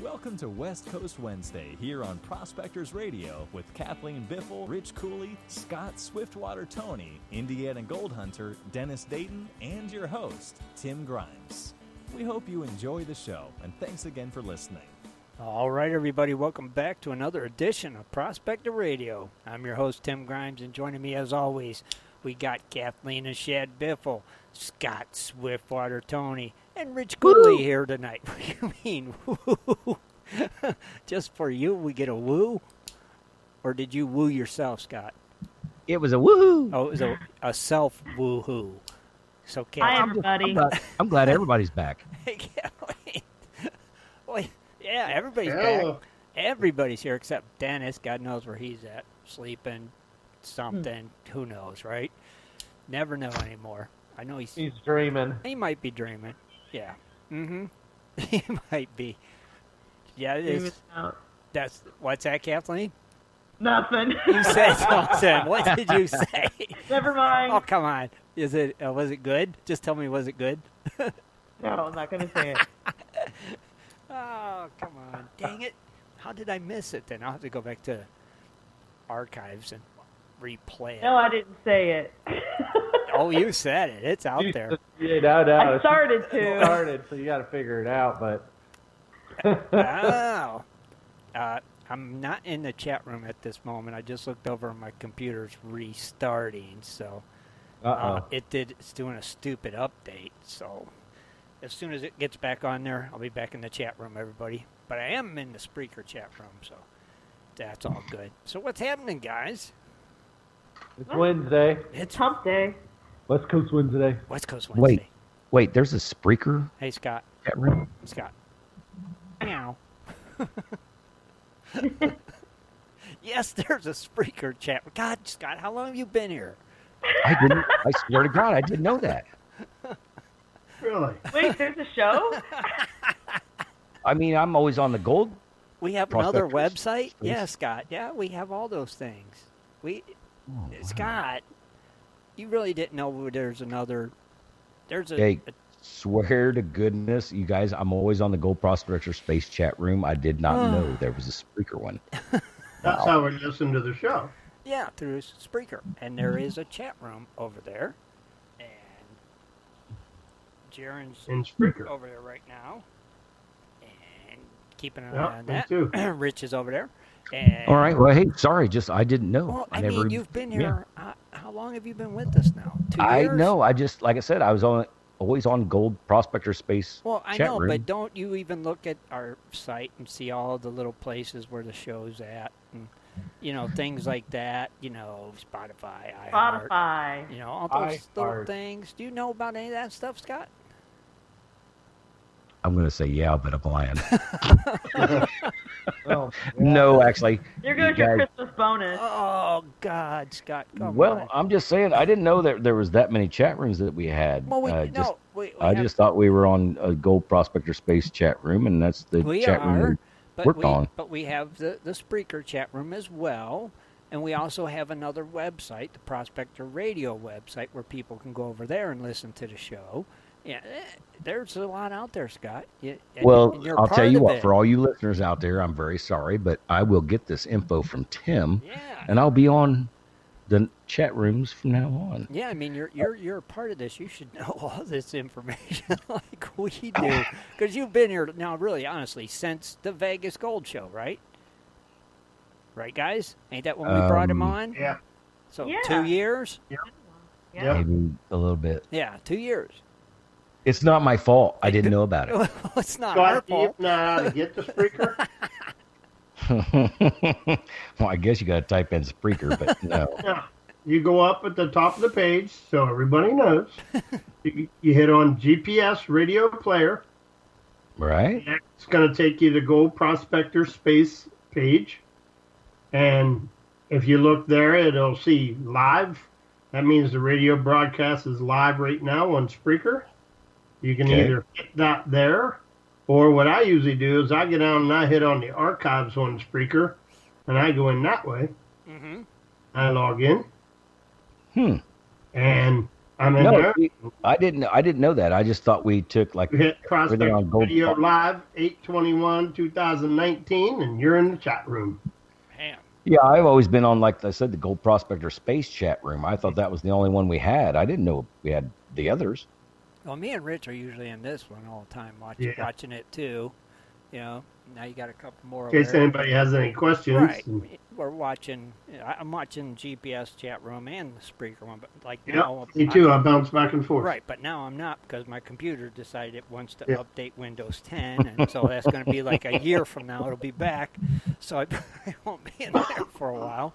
Welcome to West Coast Wednesday here on Prospectors Radio with Kathleen Biffle, Rich Cooley, Scott Swiftwater Toney, Indiana Gold Hunter, Dennis Dayton, and your host, Tim Grimes. We hope you enjoy the show, and thanks again for listening. All right, everybody, welcome back to another edition of Prospector Radio. I'm your host, Tim Grimes, and joining me as always, we got Kathleen and Shad Biffle, Scott Swiftwater Toney, and Rich Cooley here tonight. What do you mean, woo? Just for you, we get a woo? Or did you woo yourself, Scott? It was a woohoo. Oh, it was a self-woo-hoo. So, Hi, everybody. I'm glad everybody's back. Hey, Kathleen. Well, yeah, everybody's back. Everybody's here except Dennis. God knows where he's at. Sleeping, something. Who knows, right? Never know anymore. I know he's dreaming. He might be dreaming. Yeah. Mm-hmm. He might be. Yeah, it is. That's what's that, Kathleen? Nothing. You said something. What did you say? Never mind. Oh, come on. Is it? Was it good? Just tell me, was it good? No, I'm not going to say it. Oh, come on. Dang it. How did I miss it then? I'll have to go back to archives and replay it. No, I didn't say it. Oh, you said it. It's out there. Yeah, no. I started to. So you got to figure it out, but... Oh. I'm not in the chat room at this moment. I just looked over and my computer's restarting, so it's doing a stupid update. So as soon as it gets back on there, I'll be back in the chat room, everybody. But I am in the Spreaker chat room, so that's all good. So what's happening, guys? It's Wednesday. It's hump day. West Coast Wednesday. West Coast Wednesday. Wait, there's a Spreaker Hey, Scott. chat room? Scott. Meow. Yes, there's a Spreaker chat. God, Scott, how long have you been here? I swear to God, I didn't know that. Really? Wait, there's a show? I mean, I'm always on the gold. We have another Prospectors. website? Yeah, Scott. Yeah, we have all those things. Scott, you really didn't know there's a... Hey, swear to goodness, you guys, I'm always on the Gold Prospector Space chat room. I did not know there was a Spreaker one. That's how we listen to the show. Yeah, through Spreaker. And there is a chat room over there. And Jaren's In Spreaker. over there right now. And keeping an Yeah, eye on me that. too. Rich is over there. And, All right, well, hey, sorry, I didn't know. well, I never, mean, you've been here. How long have you been with us now? 2 years? I know. I just, like I said, I was always on Gold Prospector Space Well, I chat know, room. but don't you even look at our site and see all the little places where the show's at, and things like that. Spotify, iHeart, Spotify. all those little iHeart. things. Do you know about any of that stuff, Scott? I'm going to say yeah, but I'm lying. Well, No, actually. Here goes your Christmas bonus. Oh God, Scott! Come Well, on. I'm just saying, I didn't know that there was that many chat rooms that we had. Well, I just thought we were on a Gold Prospector Space chat room, and that's the chat room we worked on. But we have the Spreaker chat room as well, and we also have another website, the Prospector Radio website, where people can go over there and listen to the show. Yeah, there's a lot out there, Scott. Well, you're I'll part tell you of what, it. for all you listeners out there, I'm very sorry, but I will get this info from Tim, Yeah. and I'll be on the chat rooms from now on. Yeah, I mean, you're a part of this. You should know all this information like we do, because you've been here now, really, honestly, since the Vegas Gold Show, right? Right, guys? Ain't that when we brought him on? Yeah. So Yeah. 2 years? Yeah. Maybe a little bit. Yeah, 2 years. It's not my fault. I didn't know about it. Well, it's not our Scott, do you fault. know how to get the Spreaker? Well, I guess you got to type in Spreaker, but no. Yeah. You go up at the top of the page so everybody knows. You hit on GPS radio player. Right? It's going to take you to Gold Prospector Space page. And if you look there, it'll see live. That means the radio broadcast is live right now on Spreaker. You can either hit that there, or what I usually do is I get down and I hit on the archives on Spreaker, and I go in that way. Mm-hmm. I log in, Hmm. and I'm in No, there. I didn't know that. I just thought we took like We hit everything Prospect on Gold. Radio Live 8/21/2019, and you're in the chat room. Man. Yeah, I've always been on, like I said, the Gold Prospector Space chat room. I thought that was the only one we had. I didn't know we had the others. Well, me and Rich are usually in this one all the time, watching it too. You know, now you got a couple more. In case anybody has any questions. Right. We're watching. I'm watching GPS chat room and the Spreaker one, but like now. Me too. I bounce back and forth. Right, but now I'm not because my computer decided it wants to update Windows 10, and so that's going to be like a year from now. It'll be back, so I won't be in there for a while.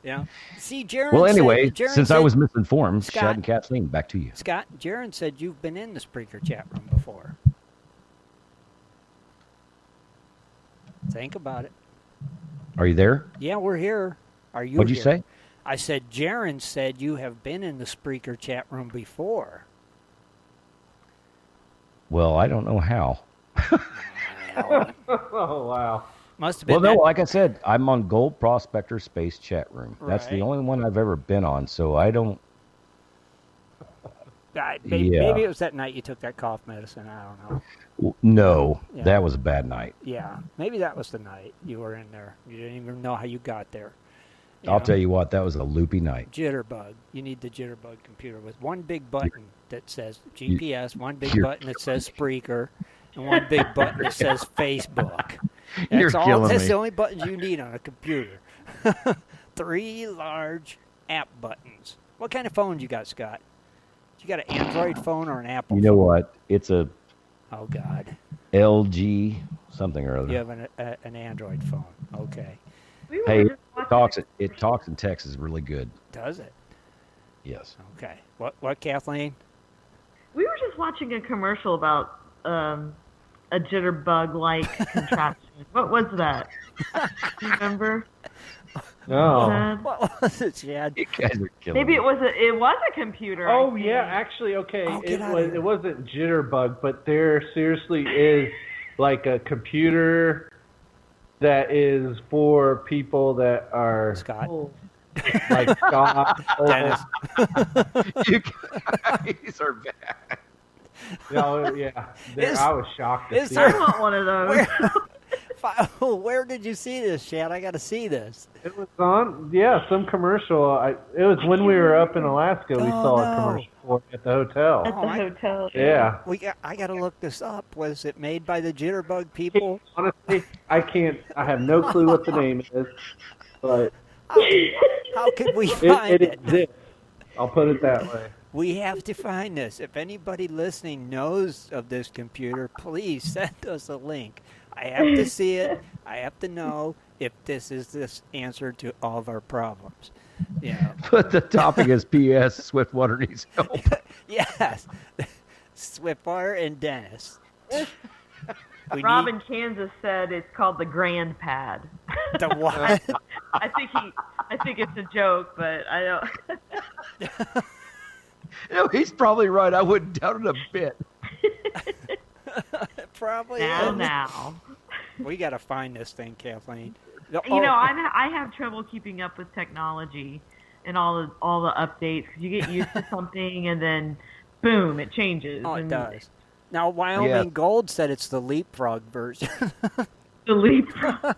Yeah. See, Jaron. Well, anyway, Jaron since said, I was misinformed, Scott, Shad and Kathleen, back to you. Scott, Jaron said you've been in the Spreaker chat room before. Think about it. Are you there? Yeah, we're here. Are you? What'd you here? say? I said Jaron said you have been in the Spreaker chat room before. Well, I don't know how. Oh, wow. Must have been. Well, no, like I said, I'm on Gold Prospector Space chat room. That's the Right. only one I've ever been on, so I don't. Maybe it was that night you took that cough medicine. I don't know. No, Yeah. that was a bad night. Yeah, maybe that was the night you were in there. You didn't even know how you got there. I'll tell you what, that was a loopy night. Jitterbug. You need the Jitterbug computer with one big button that says GPS, one big You're- button that says Spreaker, and one big button that says Facebook. You're killing That's me. the only buttons you need on a computer. 3 large app buttons. What kind of phone you got, Scott? You got an Android phone or an Apple You know phone? what? It's a Oh, God. LG something or other. You have an Android phone. Okay. We were Hey, just watching it talks and texts really good. Does it? Yes. Okay. What, Kathleen? We were just watching a commercial about a jitterbug-like contraption. What was that? Do you remember? No. What was it, Shad? You guys are killing Maybe me. it was a computer. I Oh think. yeah, actually, okay. Oh, get outta here. It wasn't Jitterbug, but there seriously is like a computer that is for people that are Scott. like Scott. Dennis. You guys are bad. No, yeah. Is- I was shocked to is see there- it. I want one of those. Where did you see this, Shad? I got to see this. It was on, some commercial. It was when we were up in Alaska. We saw a commercial for it at the hotel. At the hotel. Yeah. I got to look this up. Was it made by the Jitterbug people? Honestly, I have no clue what the name is, but How could we find it it? exists. I'll put it that way. We have to find this. If anybody listening knows of this computer, please send us a link. I have to see it. I have to know if this is this answer to all of our problems. Yeah. But the topic is P.S. Swiftwater needs help. Yes. Swiftwater and Dennis. Rob in Kansas said it's called the Grand Pad. The what? I think it's a joke, but I don't. No, he's probably right. I wouldn't doubt it a bit. Probably. Now. We got to find this thing, Kathleen. You know, I have trouble keeping up with technology and all the updates. 'Cause you get used to something and then, boom, it changes. Oh, it and does. Now, Wyoming Gold said it's the leapfrog version. The leapfrog.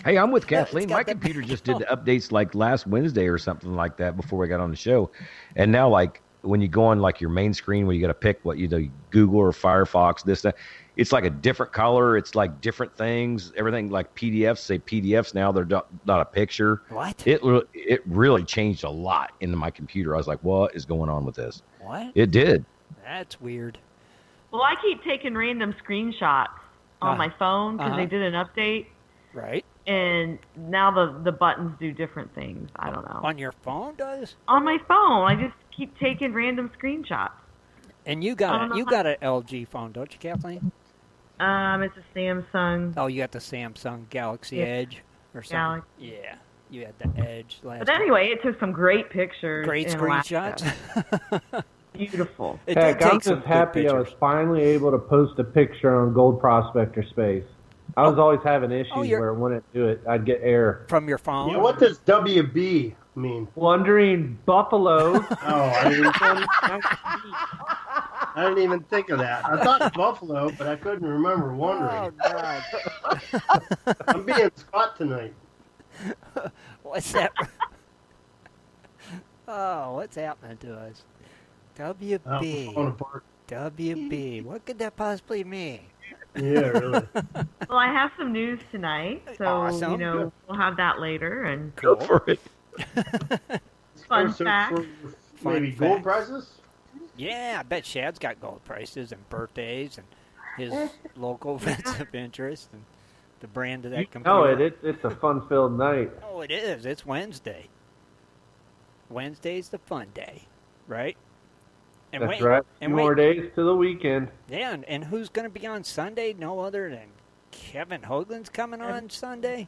Hey, I'm with Kathleen. got My the computer just did the updates like last Wednesday or something like that before we got on the show. And now, like, when you go on like your main screen where you got to pick what you do, Google or Firefox, this, that, it's like a different color. It's like different things. Everything like PDFs say PDFs now. They're not a picture. What? It really changed a lot into my computer. I was like, what is going on with this? What? It did. That's weird. Well, I keep taking random screenshots on my phone because they did an update. Right. And now the buttons do different things. I don't know. On your phone does? On my phone, I just keep taking random screenshots. And you got an LG phone, don't you, Kathleen? It's a Samsung. Oh, you got the Samsung Galaxy Edge or something? Yeah. You had the Edge last But anyway, it took some great pictures. Great in screenshots. Alaska. Beautiful. It Heck, did I'm take some just good happy I was pictures. finally able to post a picture on Gold Prospector Space. I was always having issues you're- where it wouldn't do it. I'd get error. From your phone? Yeah, what does WB mean? Wandering buffaloes. Oh, I didn't even think of that. I thought buffalo, but I couldn't remember wandering. Oh, God. I'm being Scott tonight. What's that? Oh, what's happening to us? WB. Falling apart. WB. What could that possibly mean? Yeah, really. Well, I have some news tonight, so Awesome. we'll have that later. And Go for it. fun So fact. for maybe Fun gold facts. prizes? Yeah, I bet Shad's got gold prices and birthdays and his local events of interest and the brand of that computer. No, it's a fun-filled night. Oh, it is. It's Wednesday. Wednesday's the fun day, right? And That's right. And 2 more days to the weekend. Yeah, and who's going to be on Sunday? No other than Kevin Hoagland's coming on Sunday.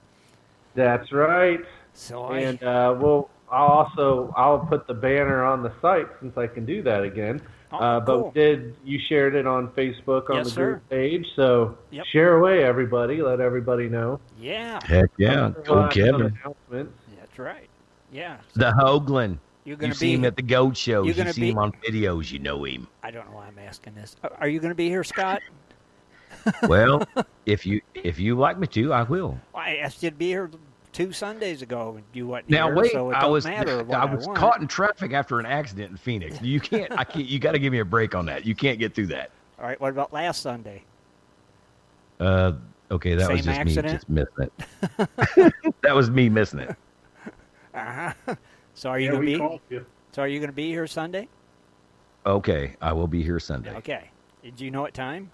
That's right. So And I'll put the banner on the site since I can do that again. cool. But you shared it on Facebook on Yes, the sir. group page, so Yep. share away, everybody. Let everybody know. Yeah, Heck yeah. Go We'll have some Kevin. announcements. that's right. Yeah. The Hoagland. You're You going to see be him at the goat shows. you're You gonna see be- him on videos. You know him. I don't know why I'm asking this. Are you going to be here, Scott? Well, if you like me to, I will. I asked you to be here 2 Sundays ago, and you wasn't Now here, wait, so it I don't was matter what I was want. caught in traffic after an accident in Phoenix. You can't. I can't. You got to give me a break on that. You can't get through that. All right, what about last Sunday? Okay, that was Same just accident? me just missing it. That was me missing it. Uh-huh. So are you Yeah, going we to be? called you. So are you going to be here Sunday? Okay, I will be here Sunday. Okay. Do you know what time?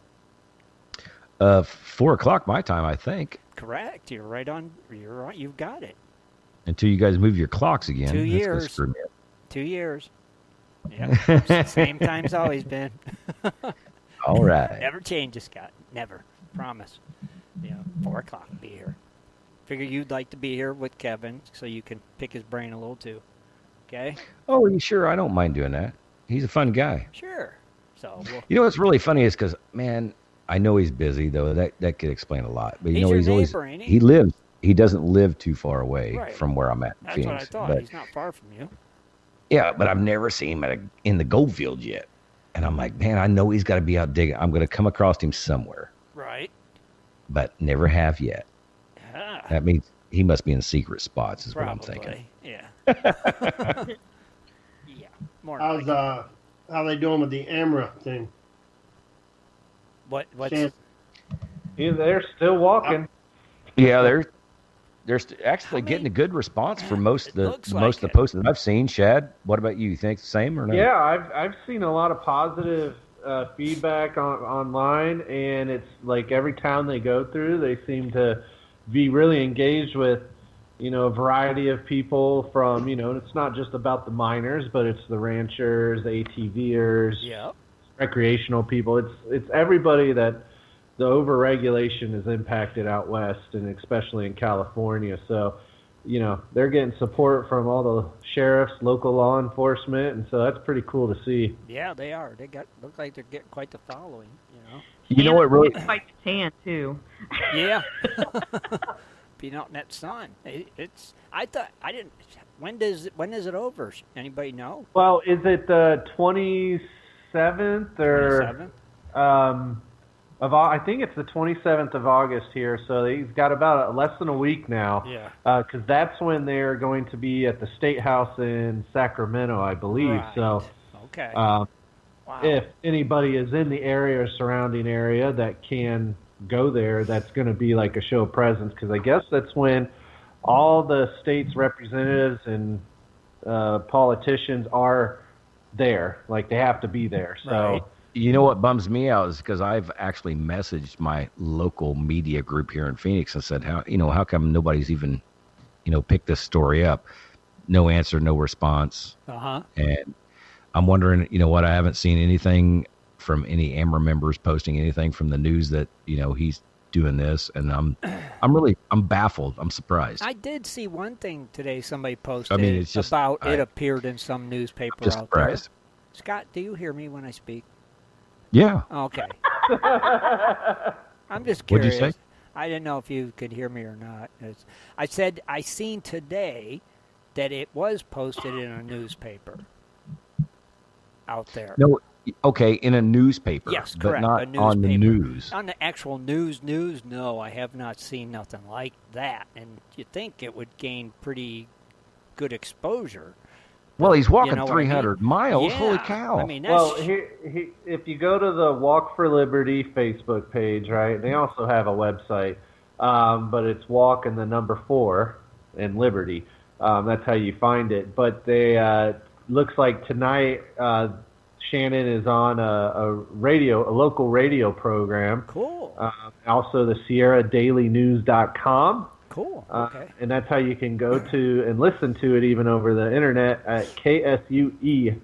4:00 my time, I think. Correct. You're right on. You're right. You've got it. Until you guys move your clocks again. 2 That's gonna years. screw me up. 2 years. Yeah. Same time's always been. All right. Never changes, Scott. Never. Promise. 4 o'clock. Be here. Figure you'd like to be here with Kevin so you can pick his brain a little too. Okay? Oh, you sure? I don't mind doing that. He's a fun guy. Sure. So we'll, You know what's really funny is because, man, I know he's busy though. That could explain a lot. But He's your he's always neighbor, ain't he? he doesn't live too far away Right. from where I'm at in that's Phoenix. what I thought. But, He's not far from you. yeah, but I've never seen him in the gold field yet. And I'm like, man, I know he's got to be out digging. I'm going to come across him somewhere, Right. but never have yet. Ah, That means he must be in secret spots, is probably. what I'm thinking. Yeah. Yeah. More How's like it. how they doing with the AMRA thing? What's Stan- They're still walking. Yeah, they're actually How getting many- a good response for most It of the looks most like of the it. posts that I've seen. Shad, what about you? You think the same or no? Yeah, I've seen a lot of positive feedback online, and it's like every town they go through, they seem to be really engaged with, a variety of people from, it's not just about the miners, but it's the ranchers, the ATVers, Yeah. recreational people. It's everybody that the overregulation has impacted out west, and especially in California. So, they're getting support from all the sheriffs, local law enforcement, and so that's pretty cool to see. Yeah, they are. Look like they're getting quite the following. You know what really? It's quite tan too. Yeah. Being out in that sun. I thought I didn't. When is it over? Anybody know? Well, is it the 27th or 27th? I think it's the 27th of August here, so they've got about less than a week now. Yeah. Because that's when they're going to be at the State House in Sacramento, I believe. Right. So, Okay. wow. Wow. If anybody is in the area or surrounding area that can go there, that's going to be like a show of presence, because I guess that's when all the state's representatives and politicians are there. Like, they have to be there. So. Right. You know what bums me out is because I've actually messaged my local media group here in Phoenix and said, how come nobody's even, picked this story up? No answer, no response. Uh-huh. And I'm wondering, I haven't seen anything from any AMRA members posting anything from the news that, he's doing this. And I'm baffled. I'm surprised. I did see one thing today somebody posted it's just, about it appeared in some newspaper just out surprised. there. Scott, do you hear me when I speak? Yeah. Okay. I'm just What'd curious. you say? I didn't know if you could hear me or not. I said I seen today that it was posted in a newspaper out there. No, okay, in a newspaper. Yes, but correct. not A newspaper. on the news. On the actual news, no, I have not seen nothing like that. And you'd think it would gain pretty good exposure. Well, he's walking You know what I 300 mean? miles. Yeah. Holy cow. I mean, that's, Well, if you go to the Walk for Liberty Facebook page, right, they also have a website, but it's Walk and the number 4 and Liberty. That's how you find it. But they looks like tonight Shannon is on a local radio program. cool. Also the SierraDailyNews.com. Cool. Okay. And that's how you can go to and listen to it even over the internet at KSUE,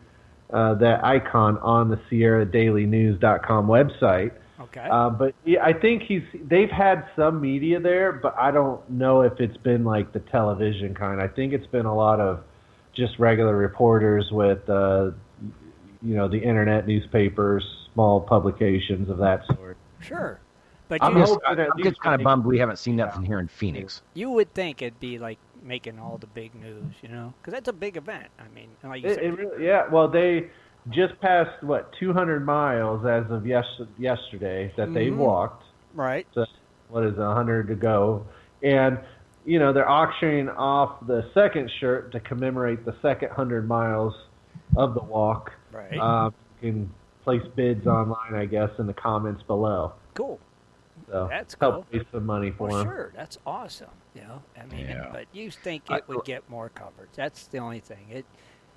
that icon on the SierraDailyNews.com website. Okay. But yeah, I think they've had some media there, but I don't know if it's been like the television kind. I think it's been a lot of just regular reporters with, the internet newspapers, small publications of that sort. Sure. But I'm you, hoping at I'm least just kind of bummed we haven't seen that from here in Phoenix. you would think it'd be like making all the big news, because that's a big event. I mean, like you said, It really, yeah. Well, they just passed 200 miles as of yesterday that they walked. right? So what is 100 to go? And they're auctioning off the second shirt to commemorate the second 100 miles of the walk. Right. You can place bids online, I guess, in the comments below. Cool. So That's cool. help raise some money for Well, them. sure, that's awesome. I mean, Yeah. but you think it would get more coverage? That's the only thing.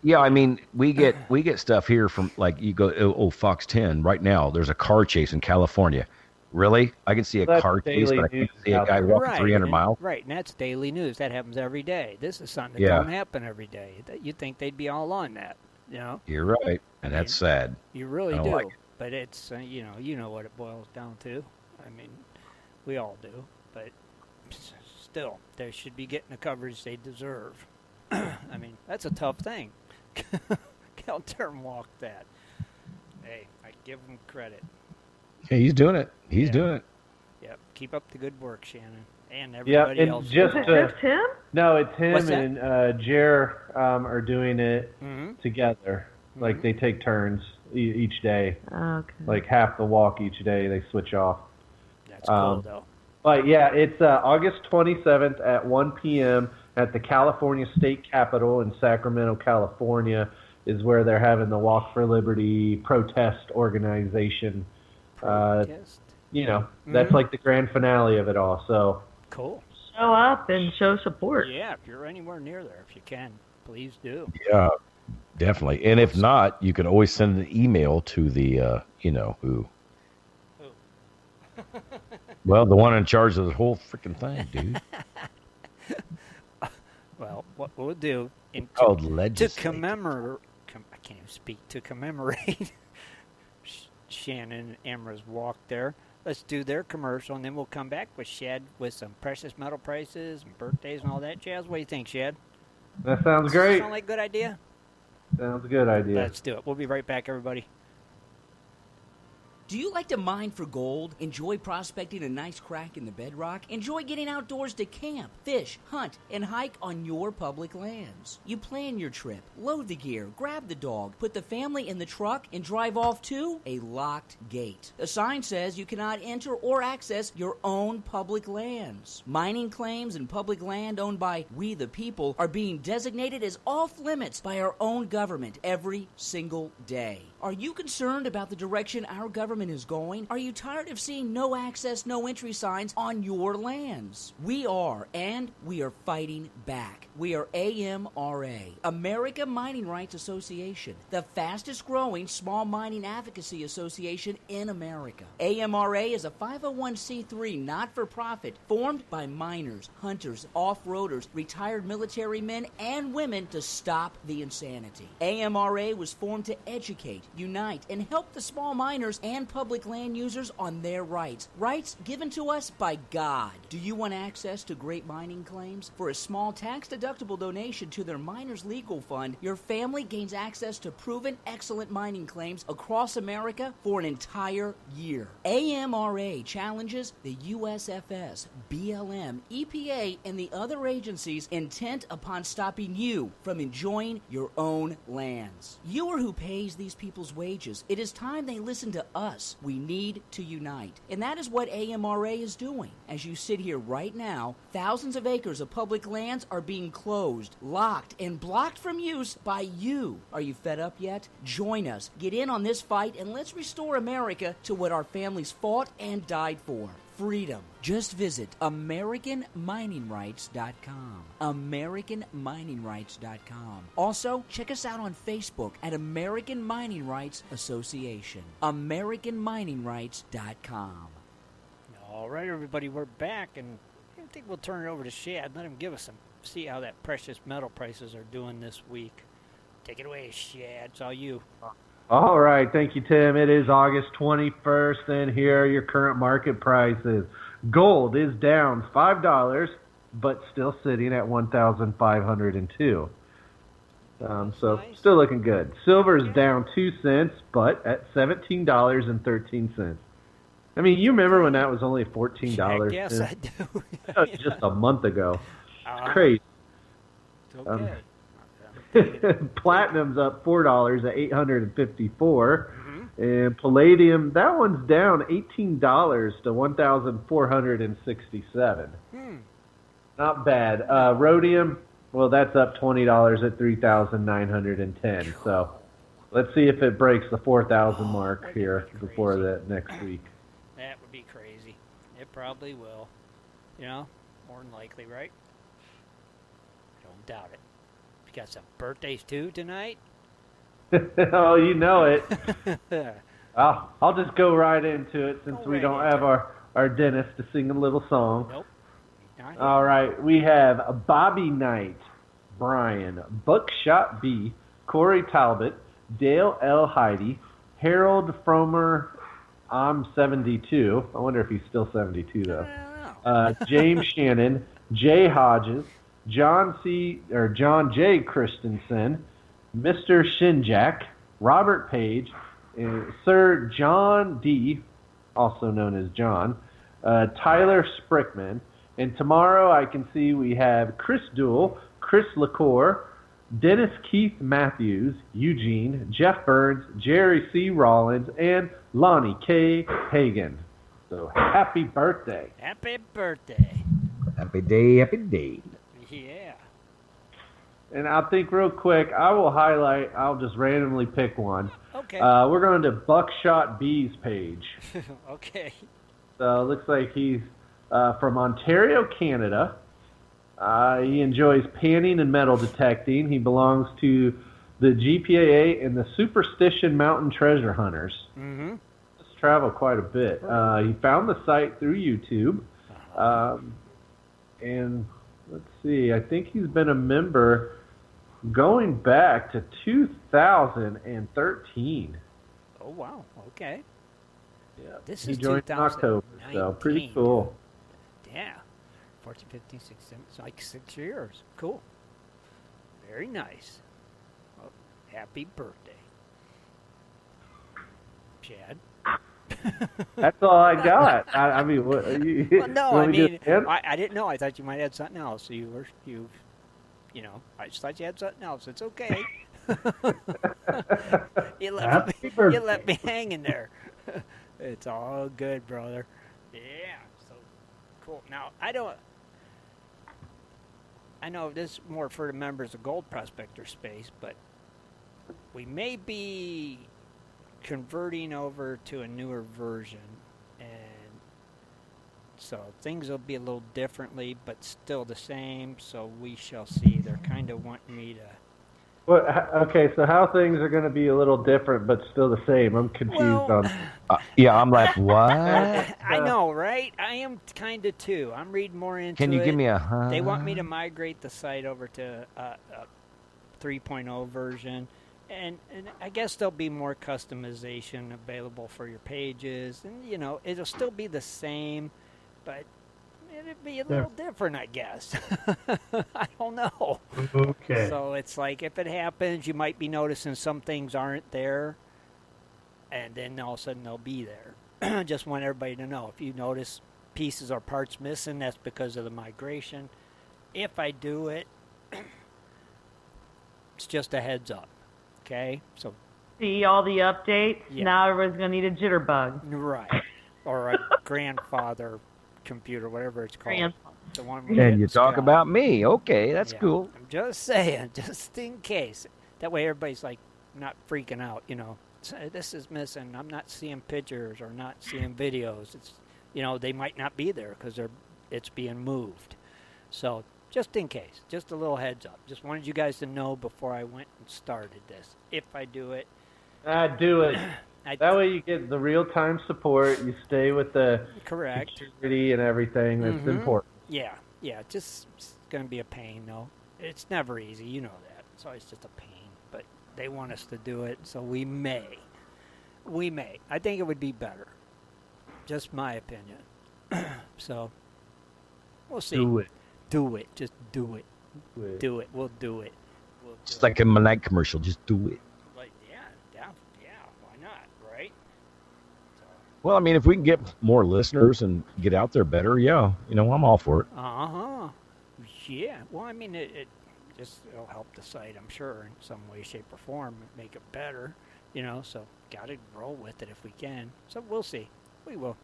Yeah, I mean, we get stuff here from, like, you go, Fox 10 right now. There's a car chase in California. Really? I can see a That's car chase, daily but I can't news see a out guy there. walking Right, 300 and, miles. Right, and that's daily news. That happens every day. This is something that Yeah. don't happen every day. You'd think they'd be all on that. You're right, and that's sad. You really I do. don't like it. But it's you know what it boils down to. I mean, we all do. But still, they should be getting the coverage they deserve. I mean, that's a tough thing. Get out there and walk that. Hey, I give them credit. Yeah, he's doing it. He's Yeah. doing it. Yep, keep up the good work, Shannon, and Yeah, everybody and else. just Is it just him? no, it's him What's that? and Jer are doing it Mhm. together. Like they take turns each day, Okay. like half the walk each day. They switch off. That's cool, though. But yeah, it's August 27th at 1 p.m. at the California State Capitol in Sacramento, California, is where they're having the Walk for Liberty protest organization. Protest. That's like the grand finale of it all. So Cool. Show up and show support. Yeah, if you're anywhere near there, if you can, please do. Yeah, definitely. And if not, you can always send an email to the, who. Well, the one in charge of the whole freaking thing, dude. Well, what we'll do Called to legislature. commemorate, I can't even speak, to commemorate Shannon and Amra's walk there. Let's do their commercial, and then we'll come back with Shad with some precious metal prices and birthdays and all that jazz. What do you think, Shad? that sounds great. Sound like a good idea? Sounds a good idea. Let's do it. We'll be right back, everybody. Do you like to mine for gold? Enjoy prospecting a nice crack in the bedrock? Enjoy getting outdoors to camp, fish, hunt, and hike on your public lands? You plan your trip, load the gear, grab the dog, put the family in the truck, and drive off to a locked gate. A sign says you cannot enter or access your own public lands. Mining claims and public land owned by we the people are being designated as off limits by our own government every single day. Are you concerned about the direction our government is going? Are you tired of seeing no access, no entry signs on your lands? We are, and we are fighting back. We are AMRA, America Mining Rights Association, the fastest growing small mining advocacy association in America. AMRA is a 501c3 not-for-profit formed by miners, hunters, off-roaders, retired military men and women to stop the insanity. AMRA was formed to educate, unite, and help the small miners and public land users on their rights. Rights given to us by God. Do you want access to great mining claims? For a small tax-deductible donation to their Miners Legal Fund, your family gains access to proven excellent mining claims across America for an entire year. AMRA challenges the USFS, BLM, EPA, and the other agencies intent upon stopping you from enjoying your own lands. You are who pays these people's wages. It is time they listen to us. We need to unite. And that is what AMRA is doing. As you sit here right now, thousands of acres of public lands are being closed, locked, and blocked from use by you. Are you fed up yet? Join us. Get in on this fight and let's restore America to what our families fought and died for. Freedom. Just visit AmericanMiningRights.com. AmericanMiningRights.com. Also, check us out on Facebook at American Mining Rights Association. AmericanMiningRights.com. All right, everybody, we're back, and I think we'll turn it over to Shad. Let him give us see how that precious metal prices are doing this week. Take it away, Shad. It's all you. All right. Thank you, Tim. It is August 21st, and here are your current market prices. Gold is down $5, but still sitting at $1,502. So nice. Still looking good. Silver is down 2 cents, but at $17.13. I mean, you remember when that was only $14? Yes, I do. Just a month ago. It's crazy. It's okay. Platinum's up $4 at $854, and palladium, that one's down $18 to $1,467. Not bad. Rhodium, well, that's up $20 at $3,910. So let's see if it breaks the 4,000 mark here before the next week. That would be crazy. It probably will. You know, more than likely, right? Don't doubt it. Got some birthdays too tonight? Oh, you know it. I'll just go right into it since we don't have our dentist to sing a little song. Nope. All right, we have Bobby Knight, Brian, Buckshot B, Corey Talbot, Dale L. Heidi, Harold Fromer, I'm 72. I wonder if he's still 72 though. James Shannon, Jay Hodges, John J. Christensen, Mr. Shinjak, Robert Page, Sir John D., also known as John, Tyler Sprickman, and tomorrow I can see we have Chris Duell, Chris LaCour, Dennis Keith Matthews, Eugene, Jeff Burns, Jerry C. Rollins, and Lonnie K. Hagan. So happy birthday. Happy birthday. Happy day, happy day. Yeah. And I think real quick, I'll just randomly pick one. Okay. We're going to Buckshot B's page. Okay. So it looks like he's from Ontario, Canada. He enjoys panning and metal detecting. He belongs to the GPAA and the Superstition Mountain Treasure Hunters. Mm-hmm. He's traveled quite a bit. He found the site through YouTube. And let's see, I think he's been a member going back to 2013. Oh, wow. Okay. Yeah. This he is joined in October, so pretty cool. Yeah. 14, 15, 16, 17, it's like 6 years. Cool. Very nice. Well, happy birthday. Chad? That's all I got. I mean, what? Well, no, I mean, I didn't know. I thought you might have something else. I just thought you had something else. It's okay. you let me hang in there. It's all good, brother. Yeah, so cool. Now, I know this is more for the members of Gold Prospector Space, but we may be converting over to a newer version, and so things will be a little differently, but still the same, so we shall see. They're kind of wanting me to... Well, okay, so how things are going to be a little different, but still the same? I'm confused on... Yeah, I'm like, what? I know, right? I am kind of too. I'm reading more into it. Can you give me a... They want me to migrate the site over to a 3.0 version, And I guess there'll be more customization available for your pages, and it'll still be the same, but it'll be a little different, I guess. I don't know. Okay. So it's like if it happens, you might be noticing some things aren't there, and then all of a sudden they'll be there. Just want everybody to know. If you notice pieces or parts missing, that's because of the migration. If I do it, it's just a heads up. Okay, so see all the updates. Yeah. Now everybody's gonna need a jitterbug. right, or a grandfather computer, whatever it's called. The one we And get you talk Scott. about me. Okay, that's Yeah. cool. I'm just saying, just in case. That way everybody's like not freaking out. This is missing. I'm not seeing pictures or not seeing videos. It's they might not be there because it's being moved. So. Just in case, just a little heads up. Just wanted you guys to know before I went and started this. If I do it, Do it. That way you get the real-time support. You stay with the correct security and everything. That's important. Yeah. Just it's going to be a pain, though. It's never easy, you know that. It's always just a pain. But they want us to do it, so we may. I think it would be better. Just my opinion. So we'll see. Do it. Do it. Just do it. Do it. We'll do it. Just like in my night commercial. Just do it. Like, yeah. Why not, right? Well, I mean, if we can get more listeners and get out there better, yeah, I'm all for it. Yeah. Well, I mean, it'll help the site, I'm sure, in some way, shape, or form, make it better. So got to roll with it if we can. So we'll see. We will.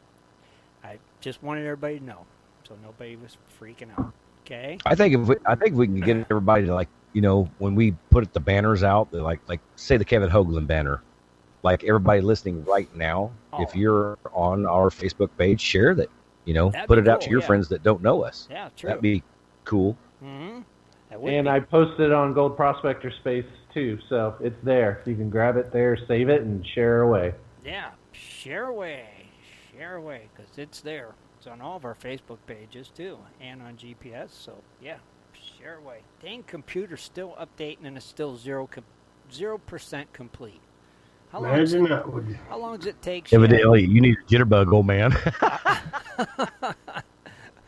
I just wanted everybody to know, so nobody was freaking out. Okay. I think if we can get everybody to, like, when we put the banners out, like say the Kevin Hoagland banner, like everybody listening right now, if you're on our Facebook page, share that, put it out to your friends that don't know us. Yeah, true. That'd be cool. Mm-hmm. And I posted it on Gold Prospector Space too, so it's there. You can grab it there, save it, and share away. Yeah, share away, because it's there. It's on all of our Facebook pages, too, and on GPS. So, yeah, share away. Dang computer's still updating, and it's still 0% complete. How long does it take? Evidently, you need a jitterbug, old man.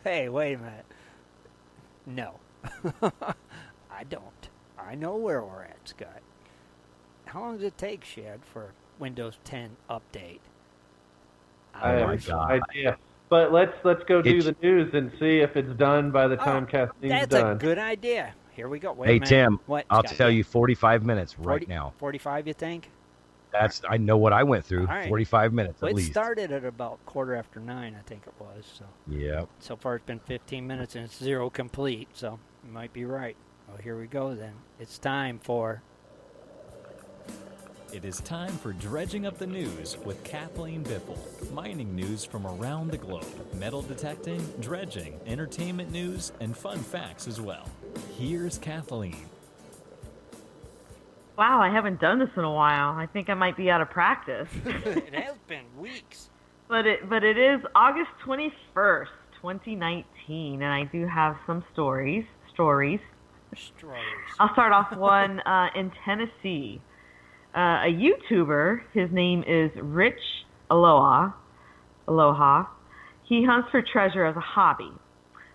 Hey, wait a minute. No. I don't. I know where we're at, Scott. How long does it take, Shad, for Windows 10 update? I have no idea. But let's go do the news and see if it's done by the time Kathleen's that's done. That's a good idea. Here we go. Wait Hey, a minute. Tim, What, I'll Scott? tell you 45 minutes right now. 45, you think? I know what I went through. All right. 45 minutes Well, at it least. started at about 9:15, I think it was. So Yeah. so far it's been 15 minutes and it's 0 complete. So you might be right. Well, here we go then. It's time for... It is time for Dredging Up the News with Kathleen Biffle. Mining news from around the globe, metal detecting, dredging, entertainment news, and fun facts as well. Here's Kathleen. Wow, I haven't done this in a while. I think I might be out of practice. It has been weeks. But it is August 21st, 2019, and I do have some stories. I'll start off one in Tennessee. A YouTuber, his name is Rich Aloha. He hunts for treasure as a hobby.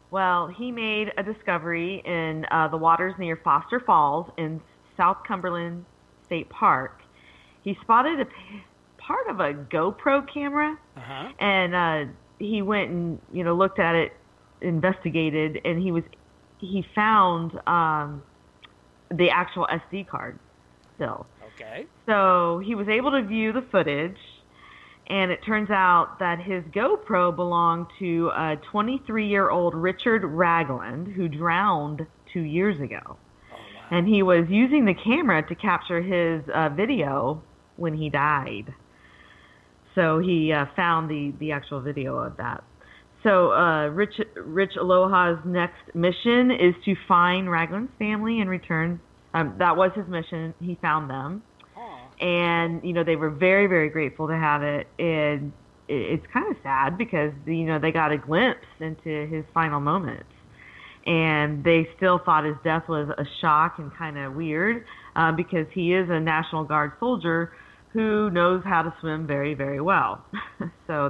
Well, he made a discovery in the waters near Foster Falls in South Cumberland State Park. He spotted a part of a GoPro camera, and he went and looked at it, investigated, and he found the actual SD card still. Okay. So he was able to view the footage, and it turns out that his GoPro belonged to a 23-year-old Richard Ragland who drowned 2 years ago. Oh, wow. And he was using the camera to capture his video when he died. So he found the actual video of that. So Rich Aloha's next mission is to find Ragland's family and return. That was his mission. He found them. And, they were very, very grateful to have it. And it's kind of sad because, they got a glimpse into his final moments. And they still thought his death was a shock and kind of weird because he is a National Guard soldier who knows how to swim very, very well. So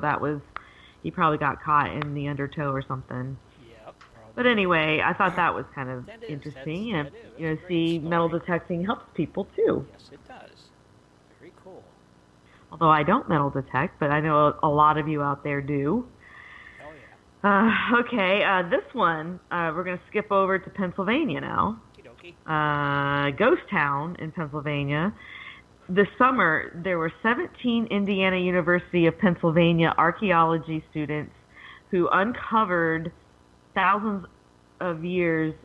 he probably got caught in the undertow or something. Yep. But anyway, I thought that was kind of interesting. And, see, metal detecting helps people too. Yes, it does. Very cool. Although I don't metal detect, but I know a lot of you out there do. Okay, this one, we're going to skip over to Pennsylvania now. Ghost Town in Pennsylvania. This summer, there were 17 Indiana University of Pennsylvania archaeology students who uncovered thousands of years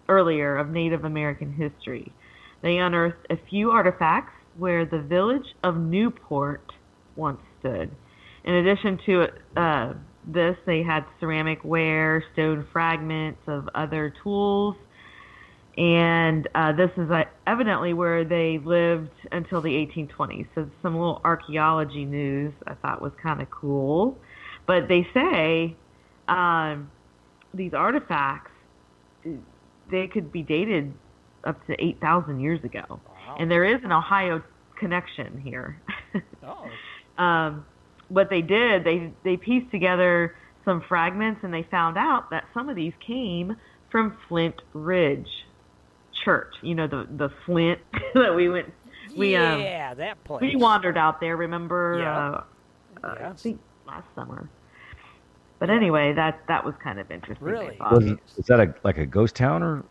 earlier of Native American history. They unearthed a few artifacts where the village of Newport once stood. In addition to this, they had ceramic ware, stone fragments of other tools, and this is evidently where they lived until the 1820s. So some little archaeology news I thought was kind of cool. But they say these artifacts, they could be dated up to 8,000 years ago. Wow. And there is an Ohio connection here. Oh. What they did, they pieced together some fragments, and they found out that some of these came from Flint Ridge Church. The Flint that we went. That place. We wandered out there. Remember? Yeah. I think last summer. But anyway, that was kind of interesting. Really? Is that like a ghost town, or?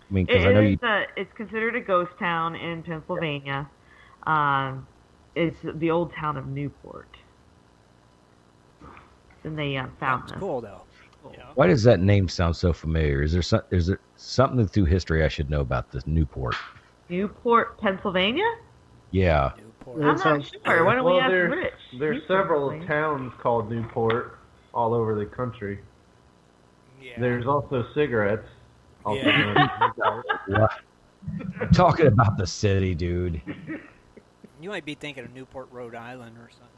I mean, because I know it's considered a ghost town in Pennsylvania. It's the old town of Newport. And they found That's this. cool, though. Yeah. Why does that name sound so familiar? Is there something through history I should know about this Newport? Newport, Pennsylvania? Yeah. Newport. I'm not sure. Why don't we ask Rich? There's He's several Pennsylvania. towns called Newport all over the country. Yeah. There's also cigarettes. Also Yeah. known as Newport. I'm talking about the city, dude. You might be thinking of Newport, Rhode Island or something.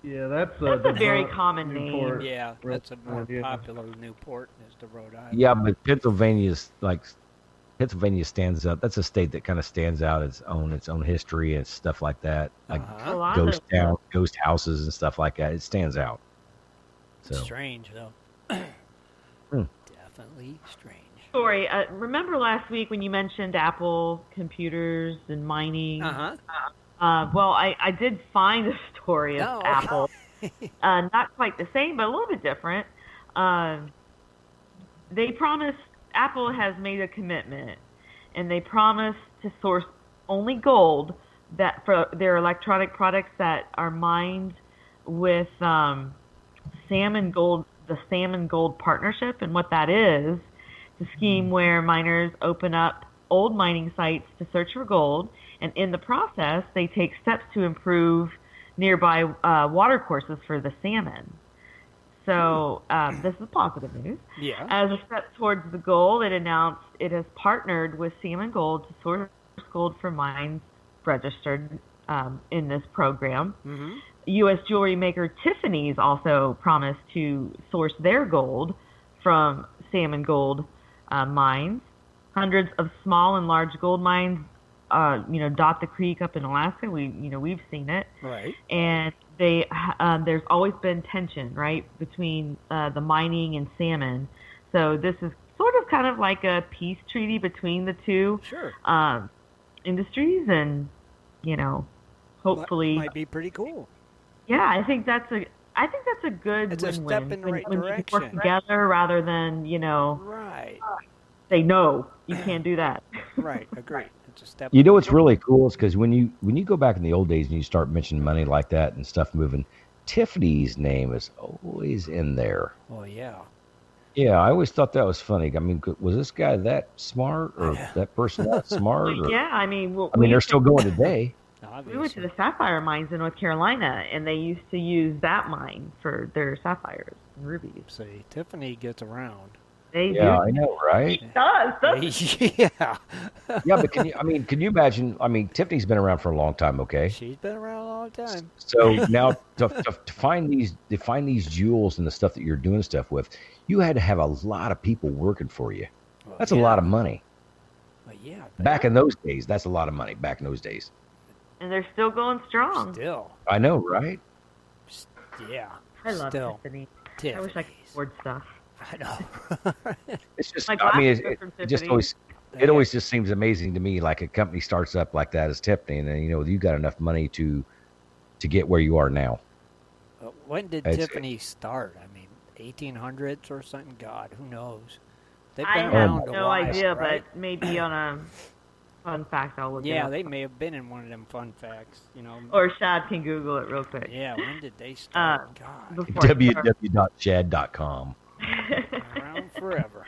Yeah, that's a very common Newport. name. Yeah, that's a more Yeah. popular Newport is the Rhode Island. Yeah, but Pennsylvania stands out. That's a state that kind of stands out its own history and stuff like that, like Uh-huh. A lot ghost of town, ghost houses and stuff like that. It stands out. So Strange, though. Definitely strange. story. Remember last week when you mentioned Apple computers and mining? Uh-huh. Well, I did find a story of Oh, Apple. Not quite the same, but a little bit different. They promised, Apple has made a commitment, and they promised to source only gold that for their electronic products that are mined with Salmon Gold, the Salmon Gold Partnership. And what that is, it's a scheme where miners open up old mining sites to search for gold, and in the process, they take steps to improve nearby water courses for the salmon. So this is positive news. Yeah. As a step towards the goal, it announced it has partnered with Salmon Gold to source gold from mines registered in this program. Mm-hmm. U.S. jewelry maker Tiffany's also promised to source their gold from Salmon Gold mines. Hundreds of small and large gold mines, dot the creek up in Alaska. We've seen it. Right. And there's always been tension, right, between the mining and salmon. So this is sort of kind of like a peace treaty between the two Sure. industries, and hopefully, Might be pretty cool. yeah, I think that's a good It's a win-win. step in the right when you work direction. together rather than Right. say no, you can't do that. Right. Agree. It's a step. you know what's really cool is because when you go back in the old days and you start mentioning money like that and stuff moving, Tiffany's name is always in there. Oh yeah. Yeah, I always thought that was funny. I mean, was this guy that smart, or that person that smart? Or, Yeah, I mean, they're still going today. we went to the sapphire mines in North Carolina, and they used to use that mine for their sapphires and rubies. See, Tiffany gets around. They Yeah, do. I know, right? It does. Yeah. Yeah, but can you imagine? I mean, Tiffany's been around for a long time, okay? She's been around a long time. So now to find these jewels and the stuff that you're doing stuff with, you had to have a lot of people working for you. Well, That's yeah. a lot of money. Well, yeah. Back in those days, that's a lot of money. Back in those days. And they're still going strong. Still. I know, right? Yeah. I love Still. Tiffany. Tiffany's. I wish I could afford stuff. I know. It's just, My I mean, glasses are from it just Tiffany. always just seems amazing to me. Like a company starts up like that as Tiffany, and then you got enough money to get where you are now. When did It's- Tiffany start? I mean, 1800s or something? God, who knows? They've I been have around a no while, idea, right? but maybe on a fun fact I'll look it Yeah, up. they may have been in one of them fun facts, Or Shad can Google it real quick. Yeah, when did they start? God, Before I start. www.shad.com. around forever.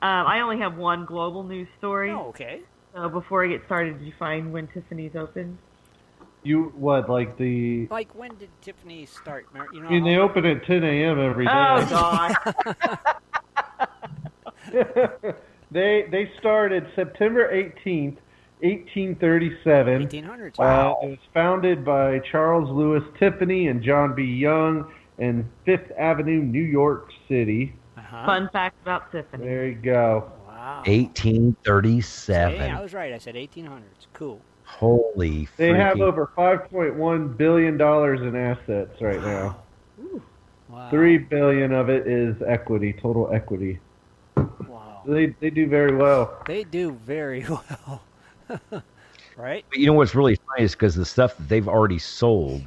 I only have one global news story. Oh, okay. So before I get started, did you find when Tiffany's open? You what? Like the? Like, when did Tiffany start? You know, I mean, they open at 10 a.m. every day. Oh God! They started September 18th, 1837. 1800s. It was founded by Charles Lewis Tiffany and John B. Young in Fifth Avenue, New York City. Uh-huh. Fun fact about Tiffany. There you go. Wow. 1837. Hey, I was right. I said 1800s. Cool. Holy They have freaking- over $5.1 billion in assets right now. Wow. $3 billion of it is equity, total equity. Wow. They do very well. They do very well. Right? But you know what's really funny is because the stuff that they've already sold